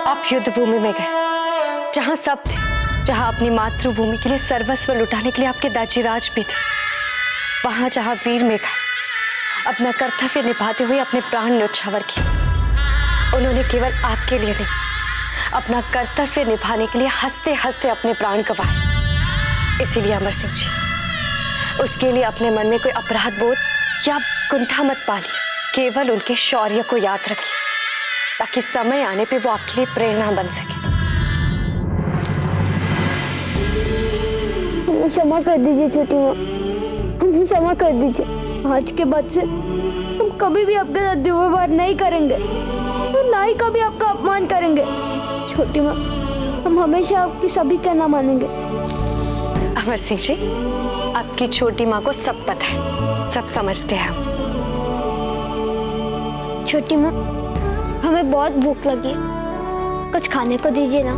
आप युद्ध भूमि में गए जहाँ सब थे, जहाँ अपनी मातृभूमि के लिए सर्वस्व लुटाने के लिए आपके दाजीराज भी थे, वहां जहाँ वीर मेघा अपना कर्तव्य निभाते हुए अपने प्राण न्यौछावर किए, उन्होंने केवल आपके लिए नहीं, अपना कर्तव्य निभाने के लिए हंसते हंसते अपने प्राण गंवाए। इसीलिए अमर सिंह जी, उसके लिए अपने मन में कोई अपराध बोध या कुंठा मत पालिए। केवल उनके शौर्य को याद रखिए, ताकि समय आने पे वो आपके लिए प्रेरणा बन सके। क्षमा कर दीजिए छोटी माँ, मुझे क्षमा कर दीजिए। आज के बाद से हम कभी भी आपके साथ दुर्व्यवहार नहीं करेंगे और ना ही कभी आपका अपमान करेंगे। छोटी माँ, हम हमेशा आपकी सभी कहना मानेंगे। अमर सिंह जी, आपकी छोटी माँ को सब पता है, सब समझते हैं हम। छोटी माँ, हमें बहुत भूख लगी है, कुछ खाने को दीजिए ना।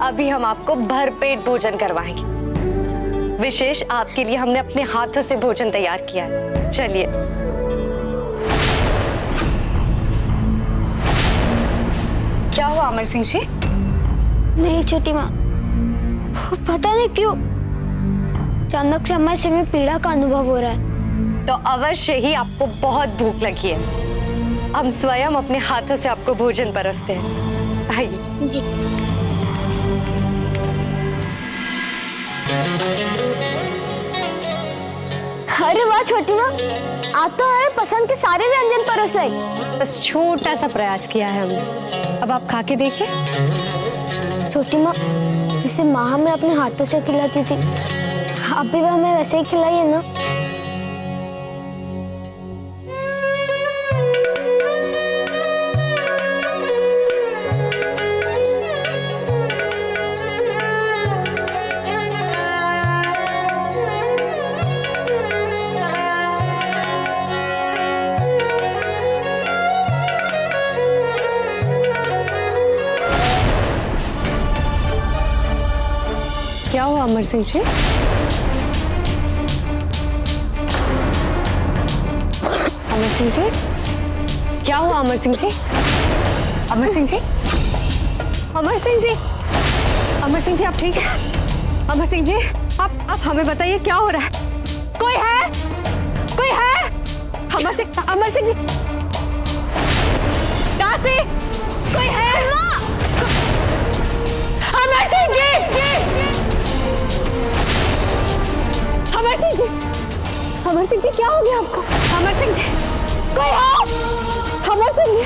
अभी हम आपको भरपेट भोजन करवाएंगे। विशेष आपके लिए हमने अपने हाथों से भोजन तैयार किया है। चलिए। क्या हुआ अमर सिंह जी? नहीं छोटी माँ, पता नहीं क्यों अचानक से हमारे सिर में पीड़ा का अनुभव हो रहा है। तो अवश्य ही आपको बहुत भूख लगी है। हम स्वयं अपने हाथों से आपको भोजन परसते हैं। आइए जी। अरे वाह छोटी माँ, आप तो हमारे पसंद के सारे व्यंजन परोस लाई। बस छोटा सा प्रयास किया है हमने, अब आप खा के देखिए। छोटी माँ, जिसे माँ हमें अपने हाथों से खिलाती थी, आप भी हमें वैसे ही खिलाइए ना। क्या हुआ अमर सिंह जी? अमर सिंह जी, क्या हुआ अमर सिंह जी? अमर सिंह जी, अमर सिंह जी, अमर सिंह जी, आप ठीक है? अमर सिंह जी, आप हमें बताइए क्या हो रहा है? कोई है? कोई है? अमर सिंह जी, दासी, कोई है? अमर सिंह जी, अमर सिंह जी, अमर सिंह जी, क्या हो गया आपको? अमर सिंह जी, कोई आओ! अमर सिंह जी,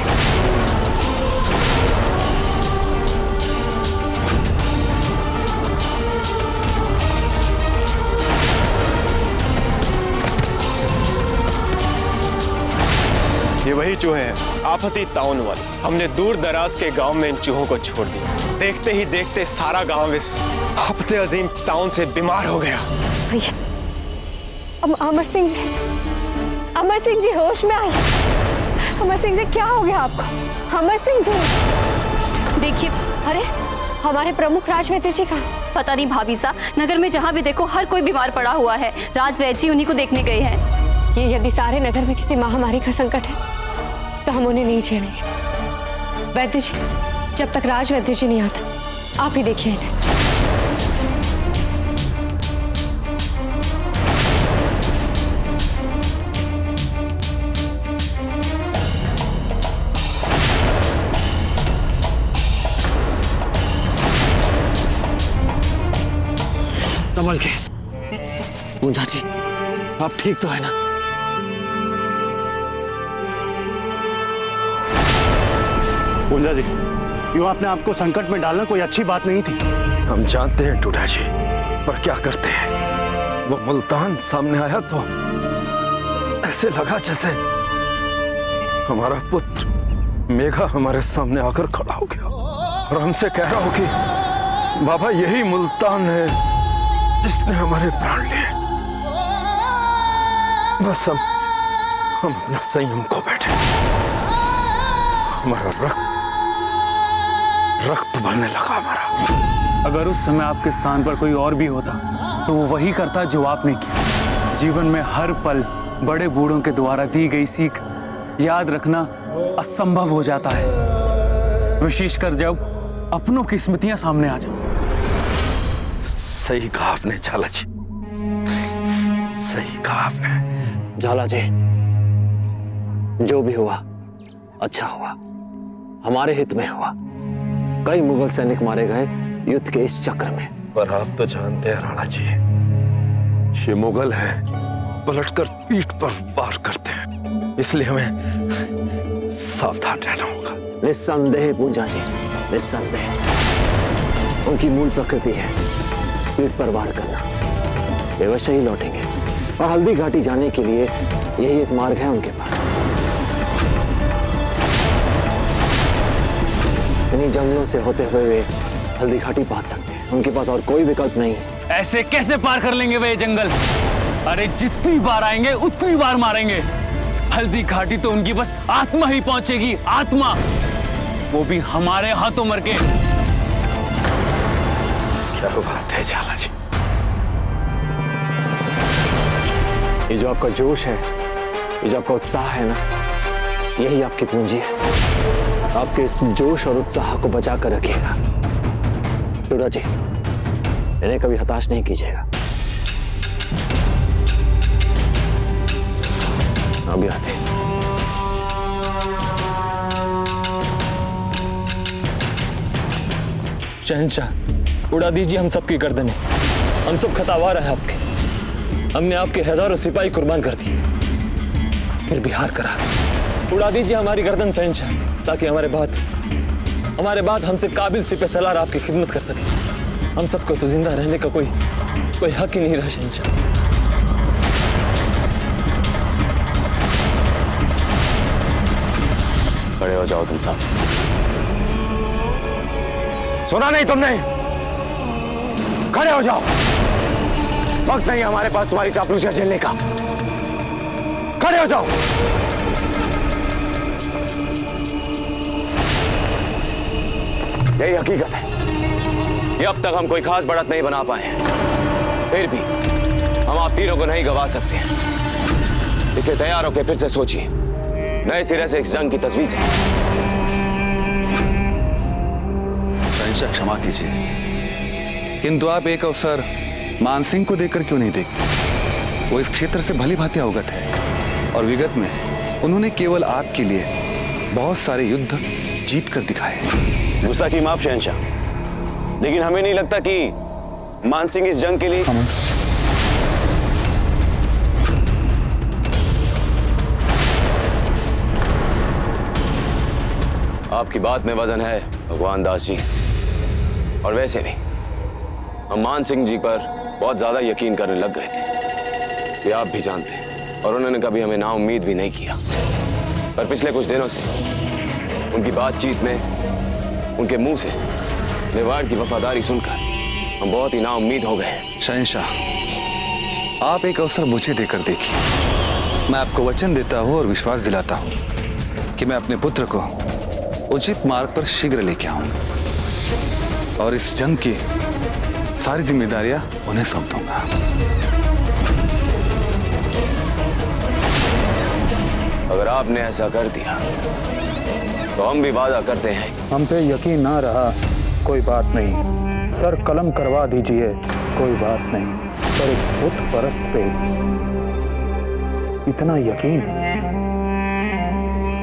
ये वही चूहे हैं, आफती ताउन वाले। हमने दूर दराज के गांव में इन चूहों को छोड़ दिया। देखते ही देखते सारा गांव इस आफते अजीम ताउन से बीमार हो गया। अमर सिंह जी, अमर सिंह जी, होश में आइए। अमर सिंह जी, क्या हो गया आपको? अमर सिंह जी, देखिए, अरे हमारे प्रमुख राजवैद्य जी कहाँ? पता नहीं भाभी सा, नगर में जहाँ भी देखो हर कोई बीमार पड़ा हुआ है। राजवैद्य जी उन्हीं को देखने गए हैं। ये यदि सारे नगर में किसी महामारी का संकट है तो हम उन्हें नहीं छेड़ेंगे। वैद्य जी, जब तक राजवैद्य जी नहीं आता, आप ही देखिए इन्हें। संभल के। पूंजा जी, आप ठीक तो है ना? पूंजा जी, यूं अपने आप को संकट में डालना कोई अच्छी बात नहीं थी। हम जानते हैं टूडा जी, पर क्या करते हैं। वो मुल्तान सामने आया तो ऐसे लगा जैसे हमारा पुत्र मेघा हमारे सामने आकर खड़ा हो गया और हमसे कह रहा हो कि बाबा यही मुल्तान है जिसने हमारे प्राण लिए। बस हम अपना संयम खो बैठे। हमारा रक्त बहने लगा हमारा। अगर उस समय आपके स्थान पर कोई और भी होता तो वो वही करता जो आपने किया। जीवन में हर पल बड़े बूढ़ों के द्वारा दी गई सीख याद रखना असंभव हो जाता है, विशेषकर जब अपनों की स्मृतियां सामने आ जाए। सही कहा आपने झाला जी, सही कहा आपने। झाला जी, जो भी हुआ अच्छा हुआ, हमारे हित में हुआ। कई मुगल सैनिक मारे गए युद्ध के इस चक्र में। पर आप तो जानते हैं राणा जी, ये मुगल हैं, पलटकर पीठ पर वार करते हैं, इसलिए हमें सावधान रहना होगा। निस्संदेह पूंजा जी, निस्संदेह उनकी मूल प्रकृति है पीठ पर वार करना। वे अवश्य ही लौटेंगे और हल्दी घाटी जाने के लिए यही एक मार्ग है उनके पास। इन्हीं जंगलों से होते हुए वे हल्दी घाटी पहुंच सकते हैं, उनके पास और कोई विकल्प नहीं है। ऐसे कैसे पार कर लेंगे वे जंगल? अरे जितनी बार आएंगे उतनी बार मारेंगे। हल्दी घाटी तो उनकी बस आत्मा ही पहुंचेगी, आत्मा, वो भी हमारे हाथों मर के। क्या बात है झाला जी। ये जो आपका जोश है, ये जो आपका उत्साह है ना, यही आपकी पूंजी है। आपके इस जोश और उत्साह को बचा कर रखिएगा टूडा जी, इन्हें कभी हताश नहीं कीजिएगा। अभी आते हैं। शहंशाह, उड़ा दीजिए हम सबकी गर्दनें। हम सब खतावार हैं आपके। हमने आपके हजारों सिपाही कुर्बान कर दिए, फिर भी हार करा। उड़ा दीजिए हमारी गर्दन शहंशाह, ताकि हमारे बाद हमसे काबिल सिपहसालार आपकी खिदमत कर सके। हम सबको तो जिंदा रहने का कोई हक ही नहीं रहा शहंशाह। खड़े हो जाओ तुम सब। सुना नहीं तुमने? खड़े हो जाओ, वक्त नहीं हमारे पास तुम्हारी चापलूसियां झेलने का। खड़े हो जाओ। यही हकीकत है कि अब तक हम कोई खास बढ़त नहीं बना पाए, फिर भी हम आप तीनों को नहीं गवा सकते। इसलिए तैयार होकर फिर से सोचिए, नए सिरे से इस जंग की तजवीज है। शहंशाह क्षमा कीजिए, किंतु आप एक अवसर मानसिंह को देकर क्यों नहीं देखते? वो इस क्षेत्र से भली भांति अवगत है और विगत में उन्होंने केवल आपके लिए बहुत सारे युद्ध जीत कर दिखाए। गुस्सा की माफ शहंशाह, लेकिन हमें नहीं लगता कि मानसिंह इस जंग के लिए आपकी बात में वजन है भगवान दास जी। और वैसे भी हम मान सिंह जी पर बहुत ज्यादा यकीन करने लग गए थे, ये आप भी जानते हैं। और उन्होंने कभी हमें ना उम्मीद भी नहीं किया, पर पिछले कुछ दिनों से उनकी बातचीत में, उनके मुंह से मेवाड़ की वफादारी सुनकर हम बहुत ही ना उम्मीद हो गए। शहंशाह, आप एक अवसर मुझे देकर देखिए। मैं आपको वचन देता हूं और विश्वास दिलाता हूं कि मैं अपने पुत्र को उचित मार्ग पर शीघ्र लेके आऊंगा और इस जंग की सारी जिम्मेदारियां उन्हें सौंप दूंगा। अगर आपने ऐसा कर दिया तो हम भी वादा करते हैं। हम पे यकीन ना रहा, कोई बात नहीं, सर कलम करवा दीजिए, कोई बात नहीं, पर एक बुत परस्त पे इतना यकीन,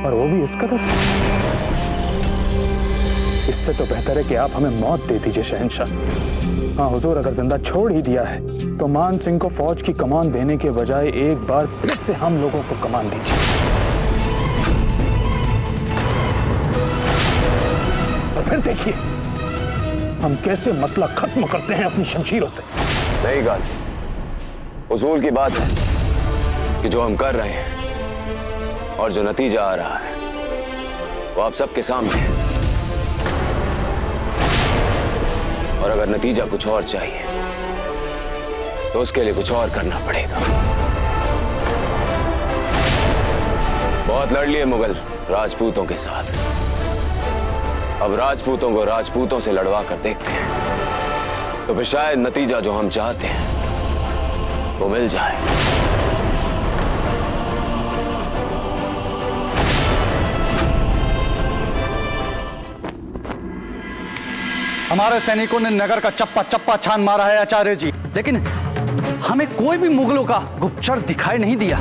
और वो भी इस कदर। इससे तो बेहतर है कि आप हमें मौत दे दीजिए शहंशाह। हाँ हुजूर, अगर जिंदा छोड़ ही दिया है तो मान सिंह को फौज की कमान देने के बजाय एक बार फिर से हम लोगों को कमान दीजिए, और फिर देखिए हम कैसे मसला खत्म करते हैं अपनी शमशीरों से। नहीं गाजी, उसूल की बात है कि जो हम कर रहे हैं और जो नतीजा आ रहा है वो आप सबके सामने है। और अगर नतीजा कुछ और चाहिए तो उसके लिए कुछ और करना पड़ेगा। बहुत लड़ लिए मुगल राजपूतों के साथ, अब राजपूतों को राजपूतों से लड़वा कर देखते हैं, तो फिर शायद नतीजा जो हम चाहते हैं वो मिल जाए। हमारे सैनिकों ने नगर का चप्पा चप्पा छान मारा है आचार्य जी, लेकिन हमें कोई भी मुगलों का गुप्तचर दिखाई नहीं दिया।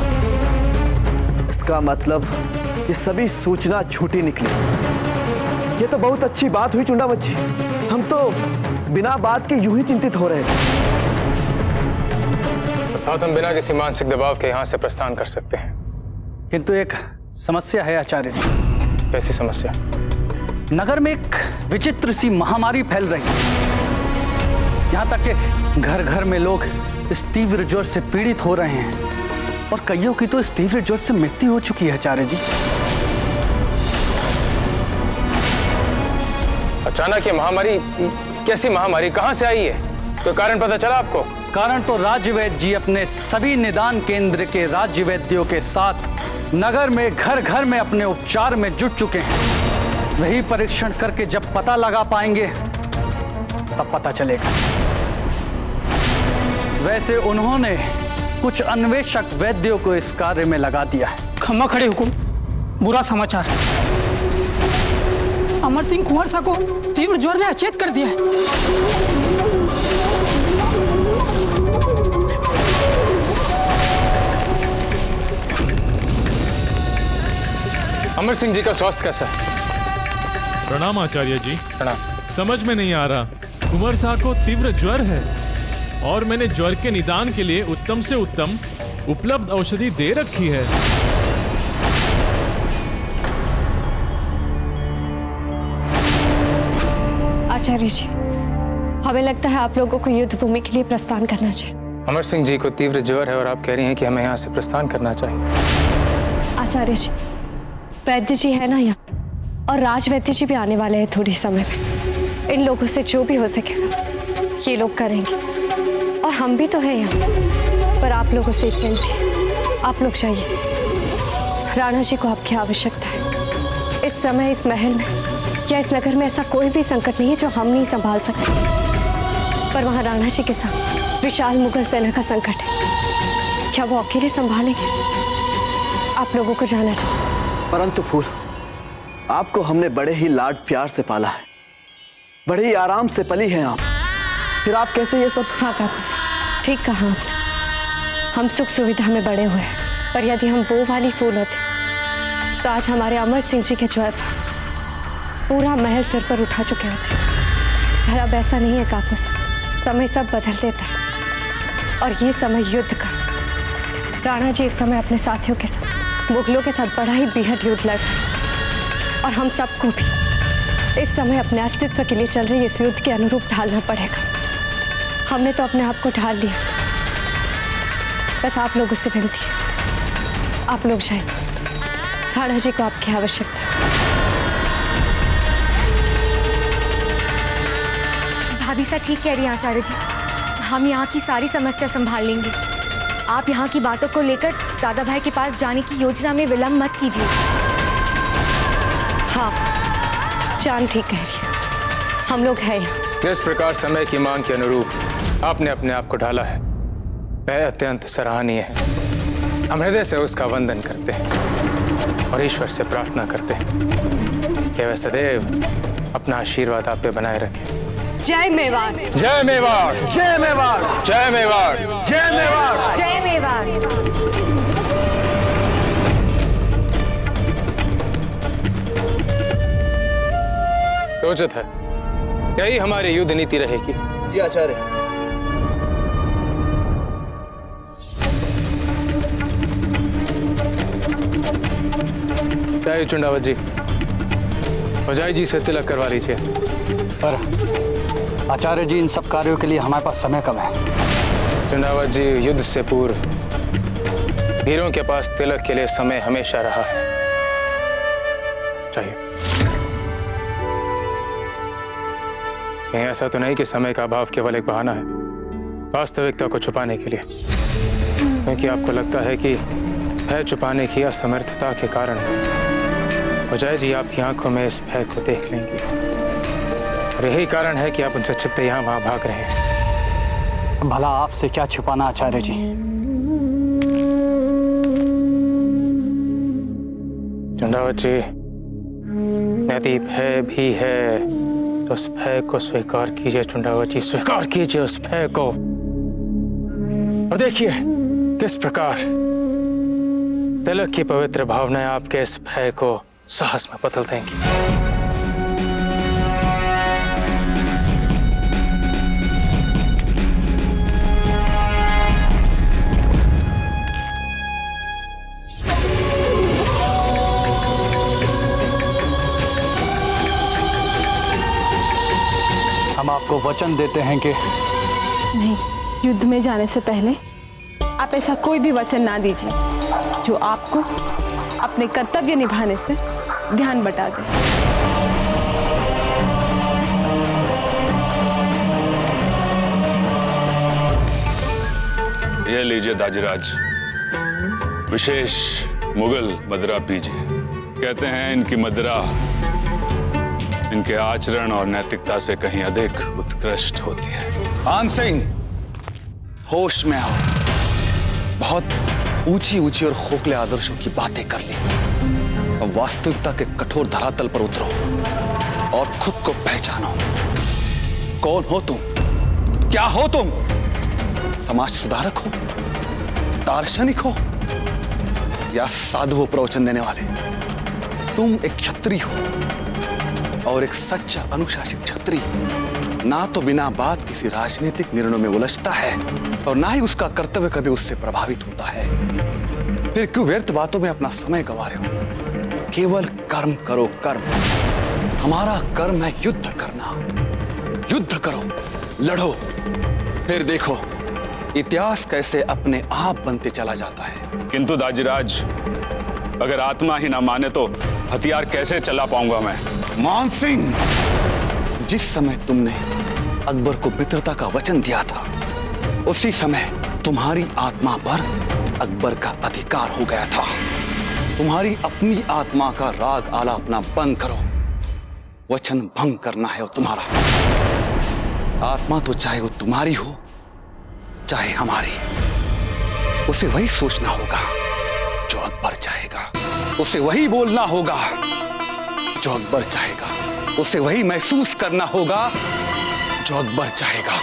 इसका मतलब ये सभी सूचना झूठी निकली। ये तो बहुत अच्छी बात हुई चुंडावत जी, हम तो बिना बात के यूं ही चिंतित हो रहे थे। अर्थात हम बिना किसी मानसिक दबाव के यहाँ से प्रस्थान कर सकते हैं। किंतु एक समस्या है आचार्य जी। कैसी समस्या? नगर में एक विचित्र सी महामारी फैल रही है। यहाँ तक कि घर घर में लोग इस तीव्र ज्वर से पीड़ित हो रहे हैं और कईयों की तो इस तीव्र ज्वर से मृत्यु हो चुकी है आचार्य जी। अचानक ये महामारी, कैसी महामारी, कहां से आई है? कोई कारण पता चला आपको? कारण तो राज्य वैद्य जी अपने सभी निदान केंद्र के राज्य वैद्यों के साथ नगर में घर घर में अपने उपचार में जुट चुके हैं। वही परीक्षण करके जब पता लगा पाएंगे तब पता चलेगा। वैसे उन्होंने कुछ अन्वेषक वैद्यों को इस कार्य में लगा दिया है। खम्मा खड़े हुकुम, बुरा समाचार। अमर सिंह कुंवर सा को तीव्र ज्वर ने अचेत कर दिया है। अमर सिंह जी का स्वास्थ्य कैसा है? प्रणाम आचार्य जी। प्रणाम। समझ में नहीं आ रहा, कुंवर साहब को तीव्र ज्वर है और मैंने ज्वर के निदान के लिए उत्तम से उत्तम उपलब्ध औषधि दे रखी है। आचार्य जी, हमें लगता है आप लोगों को युद्ध भूमि के लिए प्रस्थान करना चाहिए। अमर सिंह जी को तीव्र ज्वर है और आप कह रही हैं कि हमें यहाँ से प्रस्थान करना चाहिए। आचार्य जी, वैद्य जी है ना यहाँ, और राज वैद्य जी भी आने वाले हैं थोड़ी समय में। इन लोगों से जो भी हो सकेगा ये लोग करेंगे, और हम भी तो हैं यहाँ। पर आप लोगों से विनती, आप लोग जाइए। राणा जी को आपकी आवश्यकता है। इस समय इस महल में या इस नगर में ऐसा कोई भी संकट नहीं है जो हम नहीं संभाल सकते, पर वहाँ राणा जी के साथ विशाल मुगल सेना का संकट है। क्या वो अकेले संभालेंगे? आप लोगों को जाना चाहिए। परंतु फूल, आपको हमने बड़े ही लाड प्यार से पाला है, बड़े ही आराम से पली हैं आप, फिर आप कैसे ये सब? हाँ काकू, ठीक कहा आपने। हम सुख सुविधा में बड़े हुए, पर यदि हम वो वाली फूल होते तो आज हमारे अमर सिंह जी के ज्वर पर पूरा महल सिर पर उठा चुके होते। पर अब ऐसा नहीं है काकू, समय सब बदल देता है और ये समय युद्ध का। राणा जी इस समय अपने साथियों के साथ मुगलों के साथ बड़ा ही बेहद युद्ध लड़ रहे हैं, और हम सबको भी इस समय अपने अस्तित्व के लिए चल रहे इस युद्ध के अनुरूप ढालना पड़ेगा। हमने तो अपने आप को ढाल लिया, बस आप लोगों से विनती है, आप लोग जाइए। राणा जी को आपकी आवश्यकता है। भाभी सा ठीक कह रही हैं आचार्य जी, हम यहाँ की सारी समस्या संभाल लेंगे। आप यहाँ की बातों को लेकर दादा भाई के पास जाने की योजना में विलंब मत कीजिए। हाँ, जान ठीक कह रही है, हम लोग हैं यहाँ। जिस प्रकार समय की मांग के अनुरूप आपने अपने आप को ढाला है, वह अत्यंत सराहनीय है। हम हृदय से उसका वंदन करते हैं और ईश्वर से प्रार्थना करते हैं कि वह सदैव अपना आशीर्वाद आप पे बनाए रखे। जय मेवाड़, जय मेवाड़, जय मेवाड़, जय मेवाड़, जय मेवाड़, जय मेवाड़। उचित है, यही हमारी युद्ध नीति रहेगी। जी आचार्य। जय चुंडावत जी, भजाई जी से तिलक करवा लीजिए। पर आचार्य जी, इन सब कार्यों के लिए हमारे पास समय कम है। चुंडावत जी, युद्ध से पूर्व वीरों के पास तिलक के लिए समय हमेशा रहा है। चाहिए नहीं, ऐसा तो नहीं कि समय का अभाव केवल एक बहाना है वास्तविकता को छुपाने के लिए, क्योंकि आपको लगता है कि भय छुपाने की असमर्थता के कारण भजाई जी आपकी आंखों में इस भय को देख लेंगी, और यही कारण है कि आप उनसे छिपते यहाँ वहां भाग रहे हैं। भला आपसे क्या छुपाना आचार्य जी? चंडावत जी, यदि भय भी है तो उस भय को स्वीकार कीजिए। चुंडावत जी, स्वीकार कीजिए उस भय को, और देखिए किस प्रकार तिलक की पवित्र भावनाएं आपके इस भय को साहस में बदल देंगी। हम आपको वचन देते हैं कि नहीं, युद्ध में जाने से पहले आप ऐसा कोई भी वचन ना दीजिए जो आपको अपने कर्तव्य निभाने से ध्यान बटा दे। यह लीजिए दाजीराज, विशेष मुगल मदिरा पीजिए। कहते हैं इनकी मदिरा इनके आचरण और नैतिकता से कहीं अधिक उत्कृष्ट होती है। मान सिंह, होश में आओ। बहुत ऊंची ऊंची और खोखले आदर्शों की बातें कर ली। अब वास्तविकता के कठोर धरातल पर उतरो और खुद को पहचानो। कौन हो तुम? क्या हो तुम? समाज सुधारक हो, दार्शनिक हो, या साधु हो प्रवचन देने वाले? तुम एक क्षत्रिय हो और एक सच्चा अनुशासित क्षत्रिय ना तो बिना बात किसी राजनीतिक निर्णयों में उलझता है और ना ही उसका कर्तव्य कभी उससे प्रभावित होता है। फिर क्यों व्यर्थ बातों में अपना समय गंवा रहे हो? केवल कर्म करो, कर्म। हमारा कर्म है युद्ध करना। युद्ध करो, लड़ो, फिर देखो इतिहास कैसे अपने आप बनते चला जाता है। किंतु दाजीराज, अगर आत्मा ही ना माने तो हथियार कैसे चला पाऊंगा मैं? मान सिंह, जिस समय तुमने अकबर को मित्रता का वचन दिया था उसी समय तुम्हारी आत्मा पर अकबर का अधिकार हो गया था। तुम्हारी अपनी आत्मा का राग आलापना बंद करो। वचन भंग करना है वो तुम्हारा। आत्मा तो चाहे वो तुम्हारी हो चाहे हमारी, उसे वही सोचना होगा जो अकबर चाहेगा। उसे वही बोलना होगा जो अकबर चाहेगा। उसे वही महसूस करना होगा जो अकबर चाहेगा।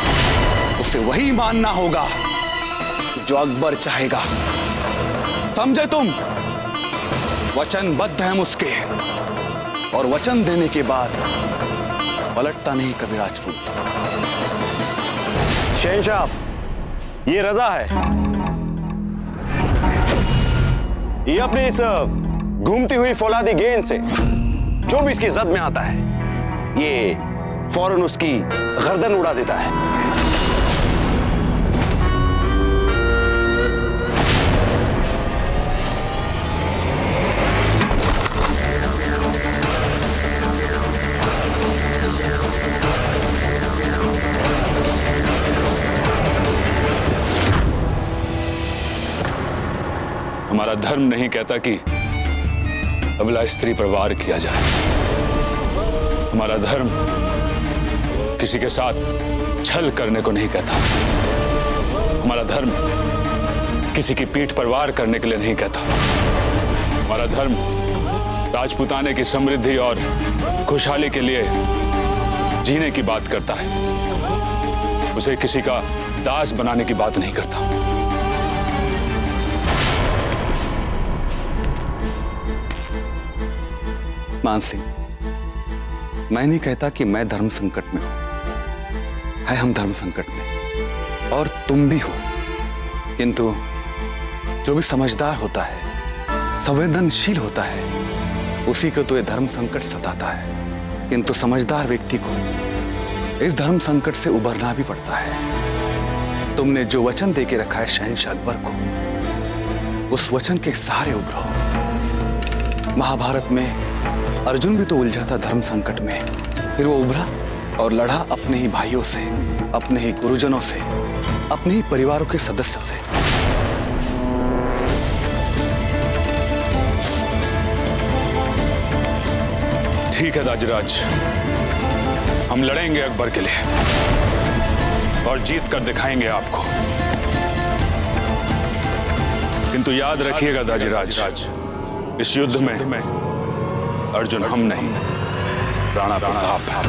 उसे वही मानना होगा जो अकबर चाहेगा। समझे तुम? वचनबद्ध हैं उसके, और वचन देने के बाद पलटता नहीं कभी राजपूत। शहंशाह, ये रजा है। ये अपनी इस घूमती हुई फौलादी गेंद से जो भी इसकी जद में आता है ये फौरन उसकी गर्दन उड़ा देता है। हमारा धर्म नहीं कहता कि अबला स्त्री पर वार किया जाए। हमारा धर्म किसी के साथ छल करने को नहीं कहता। हमारा धर्म किसी की पीठ पर वार करने के लिए नहीं कहता। हमारा धर्म राजपूताने की समृद्धि और खुशहाली के लिए जीने की बात करता है। उसे किसी का दास बनाने की बात नहीं करता। मान सिंह, मैं नहीं कहता कि मैं धर्म संकट में हूं। है हम धर्म संकट में, और तुम भी हो। किंतु जो भी समझदार होता है, संवेदनशील होता है, उसी को तो ये धर्म संकट सताता है। किंतु समझदार व्यक्ति को इस धर्म संकट से उबरना भी पड़ता है। तुमने जो वचन देके रखा है शहंशाह अकबर को, उस वचन के सहारे उभरो। महाभारत में अर्जुन भी तो उलझा था धर्म संकट में, फिर वो उभरा और लड़ा अपने ही भाइयों से, अपने ही गुरुजनों से, अपने ही परिवारों के सदस्यों से। ठीक है दाजीराज, हम लड़ेंगे अकबर के लिए और जीत कर दिखाएंगे आपको। किंतु याद रखिएगा दाजीराज, इस युद्ध में अर्जुन हम नहीं, राणा प्रताप है।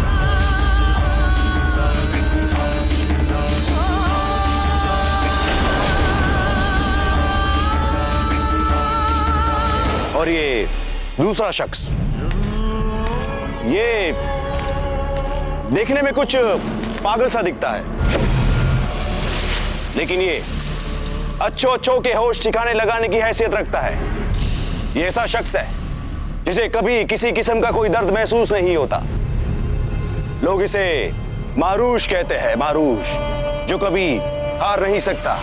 दूसरा शख्स, ये देखने में कुछ पागल सा दिखता है, लेकिन ये अच्छों के होश ठिकाने लगाने की हैसियत रखता है। ये ऐसा शख्स है जिसे कभी किसी किस्म का कोई दर्द महसूस नहीं होता। लोग इसे मारूश कहते हैं, मारूश, जो कभी हार नहीं सकता।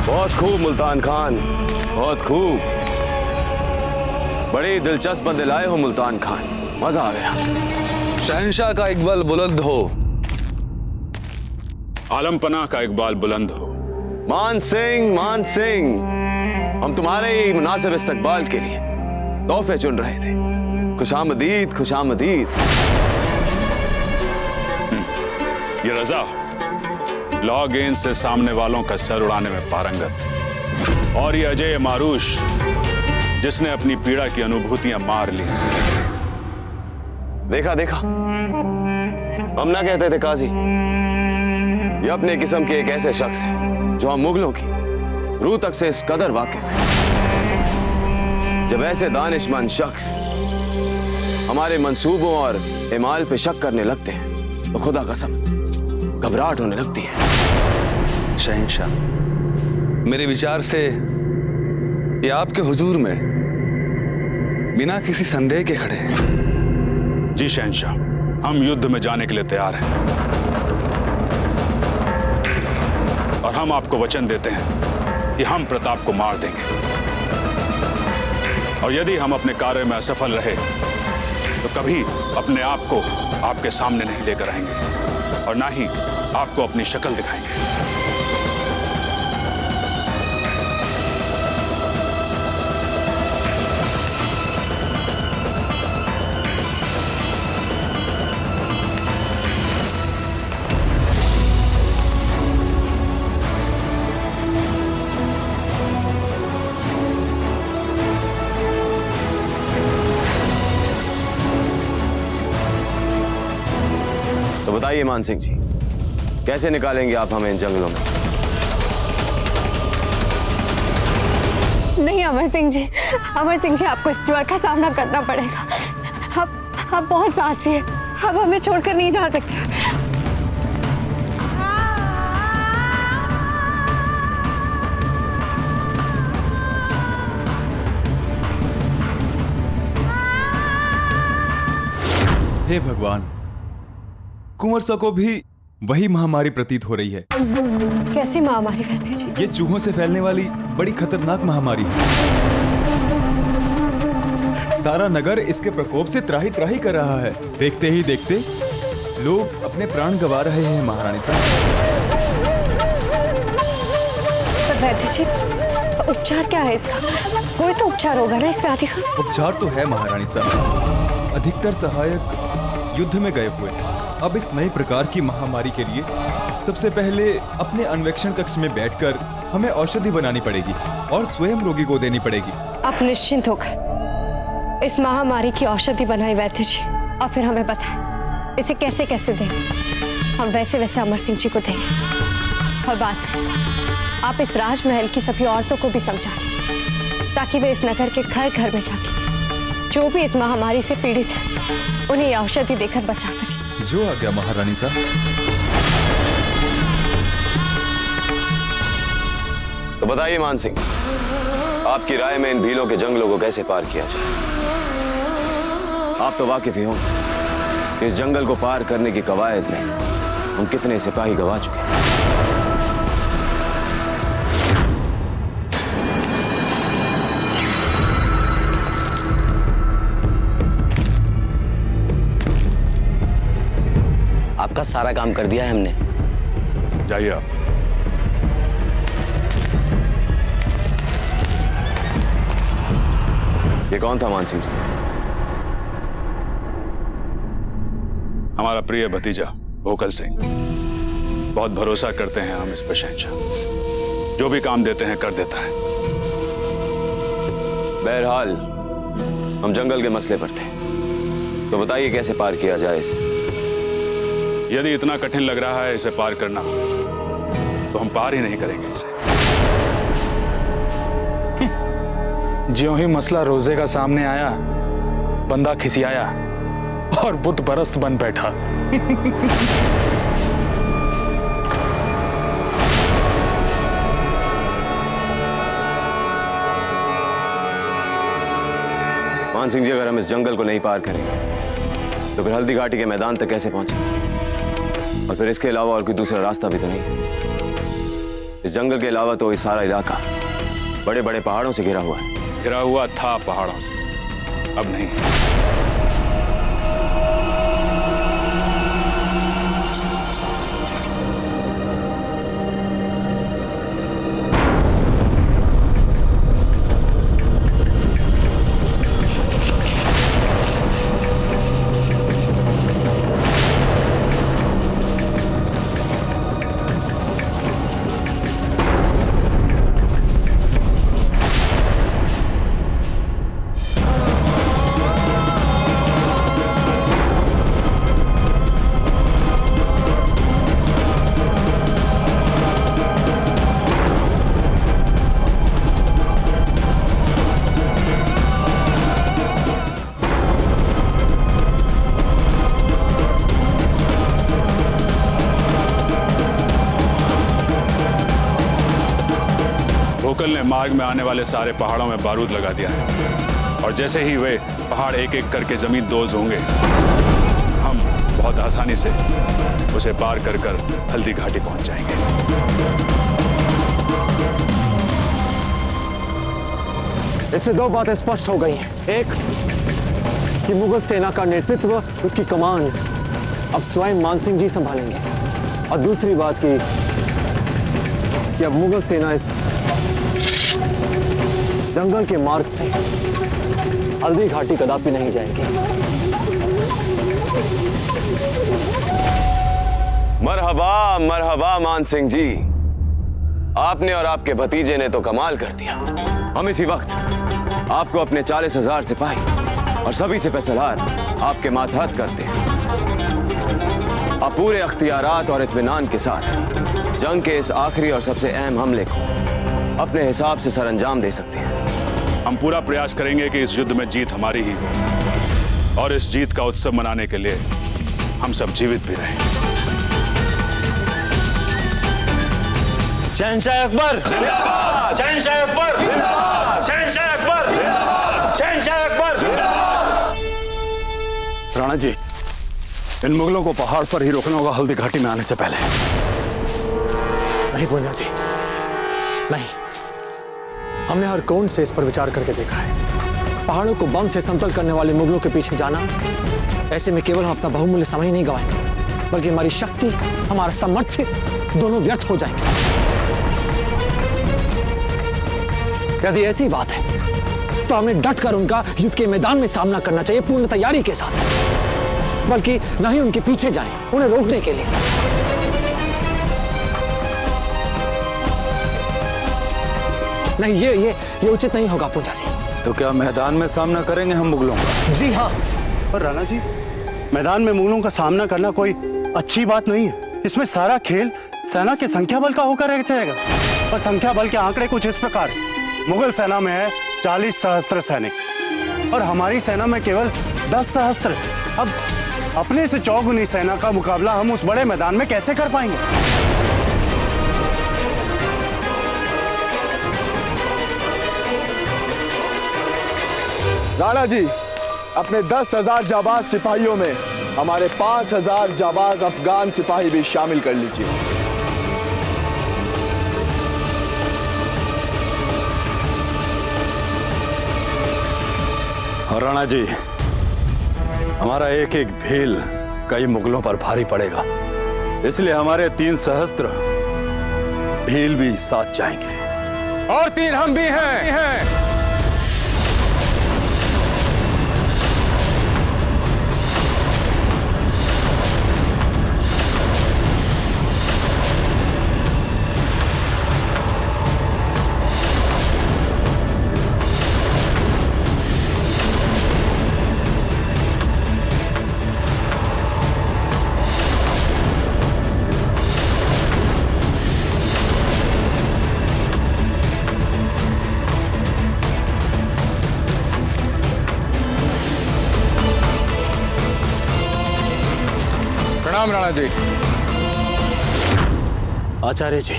बहुत खूब मुल्तान खान, बहुत खूब। बड़ी दिलचस्प बंदे आए हो मुल्तान खान, मजा आ गया। शहंशाह का इकबाल बुलंद हो, आलमपना का इकबाल बुलंद हो। मान सिंह, मान सिंह, हम तुम्हारे ही मुनासिब इस्तकबाल के लिए तोहफे चुन रहे थे। खुशामदीद, खुशामदीद। ये रजा लॉ गेंद से सामने वालों का सर उड़ाने में पारंगत, और ये अजय मारूश जिसने अपनी पीड़ा की अनुभूतियां मार ली। देखा देखा, हम ना कहते थे काजी, ये अपने किस्म के एक ऐसे शख्स है जो हम मुगलों की रूह तक से इस कदर वाकिफ है। जब ऐसे दानिशमंद शख्स हमारे मंसूबों और इमाल पे शक करने लगते हैं तो खुदा कसम घबराहट होने लगती है। शहंशाह, मेरे विचार से ये आपके हुजूर में बिना किसी संदेह के खड़े हैं। जी शहंशाह, हम युद्ध में जाने के लिए तैयार हैं, और हम आपको वचन देते हैं कि हम प्रताप को मार देंगे, और यदि हम अपने कार्य में असफल रहे तो कभी अपने आप को आपके सामने नहीं लेकर आएंगे और ना ही आपको अपनी शक्ल दिखाएंगे। तो बताइए मान सिंह जी, कैसे निकालेंगे आप हमें इन जंगलों में से? नहीं अमर सिंह जी, अमर सिंह जी, आपको इस डर का सामना करना पड़ेगा। आप बहुत साहसी हैं, आप हमें छोड़कर नहीं जा सकते। हे भगवान, कुंवर सा को भी वही महामारी प्रतीत हो रही है। कैसी महामारी रहती जी? ये चूहों से फैलने वाली बड़ी खतरनाक महामारी है। सारा नगर इसके प्रकोप से त्राही त्राही कर रहा है। देखते ही देखते लोग अपने प्राण गंवा रहे हैं महारानी साहब। पर वैद्य जी, उपचार क्या है इसका? कोई तो उपचार होगा ना इस व्याधि का? उपचार तो है महारानी साहब, अधिकतर सहायक युद्ध में गए हुए। अब इस नई प्रकार की महामारी के लिए सबसे पहले अपने अन्वेक्षण कक्ष में बैठकर हमें औषधि बनानी पड़ेगी और स्वयं रोगी को देनी पड़ेगी। आप निश्चिंत होकर इस महामारी की औषधि बनाई वैद्य जी, और फिर हमें बताएं इसे कैसे कैसे दें। हम वैसे वैसे अमर सिंह जी को देंगे। और बाद में आप इस राजमहल की सभी औरतों को भी समझा दें, ताकि वे इस नगर के घर घर में जाके जो भी इस महामारी से पीड़ित है उन्हें ये औषधि देकर बचा सके। जो आ गया महारानी साहब। तो बताइए मान सिंह, आपकी राय में इन भीलों के जंगलों को कैसे पार किया जाए? आप तो वाकिफ ही हो, इस जंगल को पार करने की कवायद में हम कितने सिपाही गवा चुके हैं। आपका सारा काम कर दिया है हमने। जाइए आप। ये कौन था मान सिंह जी? हमारा प्रिय भतीजा भोकल सिंह। बहुत भरोसा करते हैं हम इस पर शहंशाह। जो भी काम देते हैं कर देता है। बहरहाल हम जंगल के मसले पर थे, तो बताइए कैसे पार किया जाए इसे। यदि इतना कठिन लग रहा है इसे पार करना, तो हम पार ही नहीं करेंगे इसे। ज्यों ही मसला रोजे का सामने आया, बंदा खिसियाया और बुत परस्त बन बैठा। मान सिंह जी, अगर हम इस जंगल को नहीं पार करेंगे तो फिर हल्दी घाटी के मैदान तक कैसे पहुंचेंगे? और फिर इसके अलावा और कोई दूसरा रास्ता भी तो नहीं। इस जंगल के अलावा तो ये सारा इलाका बड़े बड़े पहाड़ों से घिरा हुआ है। घिरा हुआ था पहाड़ों से, अब नहीं। भूकल ने मार्ग में आने वाले सारे पहाड़ों में बारूद लगा दिया है, और जैसे ही वे पहाड़ एक एक करके जमीन दोज होंगे, हम बहुत आसानी से उसे पार कर कर हल्दी घाटी पहुंच जाएंगे। इससे दो बातें स्पष्ट हो गई हैं। एक कि मुगल सेना का नेतृत्व, उसकी कमान अब स्वयं मानसिंह जी संभालेंगे, और दूसरी बात कि अब मुगल सेना इस जंगल के मार्ग से हल्दी घाटी कदापि नहीं जाएगी। मरहबा मरहबा मान सिंह जी, आपने और आपके भतीजे ने तो कमाल कर दिया। हम इसी वक्त आपको अपने 40,000 सिपाही और सभी से पैसलार आपके मातहत करते हैं। आप पूरे अख्तियारात और इत्मीनान के साथ जंग के इस आखिरी और सबसे अहम हमले को अपने हिसाब से सरअंजाम दे सकते हैं। हम पूरा प्रयास करेंगे कि इस युद्ध में जीत हमारी ही हो, और इस जीत का उत्सव मनाने के लिए हम सब जीवित भी रहें। शहंशाह अकबर जिंदाबाद! शहंशाह अकबर जिंदाबाद! शहंशाह अकबर जिंदाबाद! शहंशाह अकबर जिंदाबाद! राणा जी, इन मुगलों को पहाड़ पर ही रोकना होगा हल्दी घाटी में आने से पहले। नहीं पूंजा जी, नहीं। हमने हर कोण से इस पर विचार करके देखा है। पहाड़ों को बम से समतल करने वाले मुगलों के पीछे जाना, ऐसे में केवल हम अपना बहुमूल्य समय नहीं गंवाएंगे, बल्कि हमारी शक्ति, हमारा सामर्थ्य दोनों व्यर्थ हो जाएंगे। यदि ऐसी बात है तो हमें डटकर उनका युद्ध के मैदान में सामना करना चाहिए, पूर्ण तैयारी के साथ, बल्कि न ही उनके पीछे जाएं उन्हें रोकने के लिए। नहीं, ये उचित नहीं होगा पूंजा जी। तो क्या मैदान में सामना करेंगे हम मुगलों का? जी हाँ। पर राणा जी, मैदान में मुगलों का सामना करना कोई अच्छी बात नहीं है। इसमें सारा खेल सेना के संख्या बल का होकर रह जाएगा। और संख्या बल के आंकड़े कुछ इस प्रकार है। मुगल सेना में है 40 सहस्त्र सैनिक, और हमारी सेना में केवल 10 सहस्त्र। अब अपने से चौगुनी सेना का मुकाबला हम उस बड़े मैदान में कैसे कर पाएंगे? राणा जी, अपने 10,000 जाबाज सिपाहियों में हमारे 5,000 जाबाज अफगान सिपाही भी शामिल कर लीजिए। और राणा जी, हमारा एक एक भील कई मुगलों पर भारी पड़ेगा, इसलिए हमारे 3 सहस्त्र भील भी साथ जाएंगे। और 3 हम भी हैं। प्रणाम राणा जी। आचार्य जी,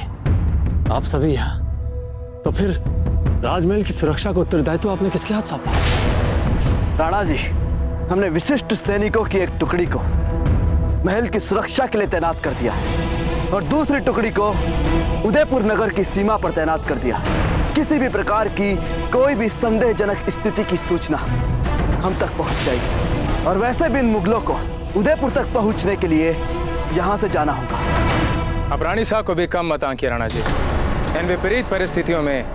आप सभी यहाँ, तो फिर राजमहल की सुरक्षा का उत्तरदायित्व आपने किसके हाथ सौंपा? राणा जी, हमने विशिष्ट सैनिकों की एक टुकड़ी को महल की सुरक्षा के लिए तैनात कर दिया और दूसरी टुकड़ी को उदयपुर नगर की सीमा पर तैनात कर दिया। किसी भी प्रकार की कोई भी संदेहजनक स्थिति की सूचना हम तक पहुंच जाएगी और वैसे भी इन मुगलों को उदयपुर तक पहुंचने के लिए यहां से जाना होगा। अब रानी साहब को भी कम मत आंकिए राणा जी। इन विपरीत परिस्थितियों में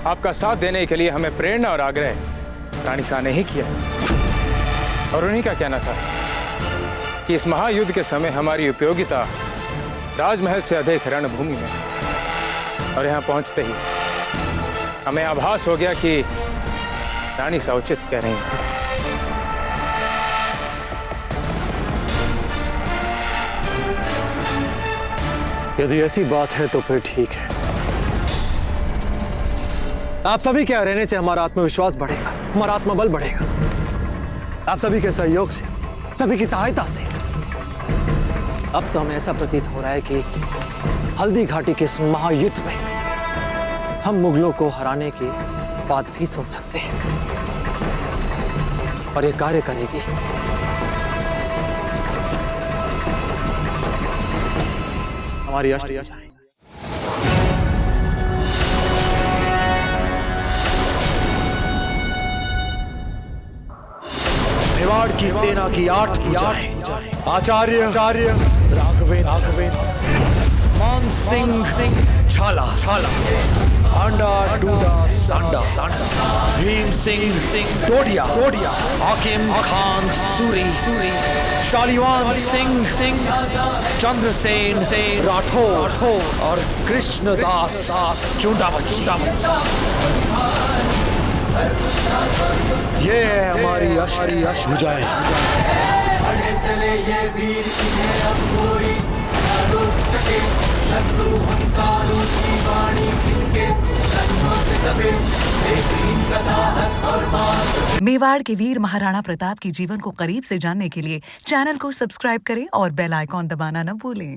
आपका साथ देने के लिए हमें प्रेरणा और आग्रह रानी साहब ने ही किया और उन्हीं का कहना था कि इस महायुद्ध के समय हमारी उपयोगिता राजमहल से अधिक रणभूमि में। और यहाँ पहुंचते ही हमें आभास हो गया कि रानी साहब उचित कह रही हैं। यदि ऐसी बात है तो फिर ठीक है। आप सभी के रहने से हमारा आत्मविश्वास बढ़ेगा, हमारा आत्मबल बढ़ेगा। आप सभी के सहयोग से, सभी की सहायता से अब तो हमें ऐसा प्रतीत हो रहा है कि हल्दी घाटी के इस महायुद्ध में हम मुगलों को हराने की बात भी सोच सकते हैं और ये कार्य करेगी। हमारी अष्ट मेवाड़ की सेना की 8 भुजाएं, आचार्य राघवेंद्र, मान सिंह छाला, आंडा डूडा सांडा, भीम सिंह डोडिया, हाकिम खान सूरी, शालीवान सिंह, चंद्रसेन राठौर और कृष्णदास चुंडावची। ये है हमारी अष्ट भुजाएं। चले ये वीर इन्हें अब कोई न रोक सके, शत्रु हंकारों की वाणी इनके जन्मों से दबे, देखिए इनका साहस और मान। मेवाड़ के वीर महाराणा प्रताप के जीवन को करीब से जानने के लिए चैनल को सब्सक्राइब करें और बेल आइकॉन दबाना न भूलें।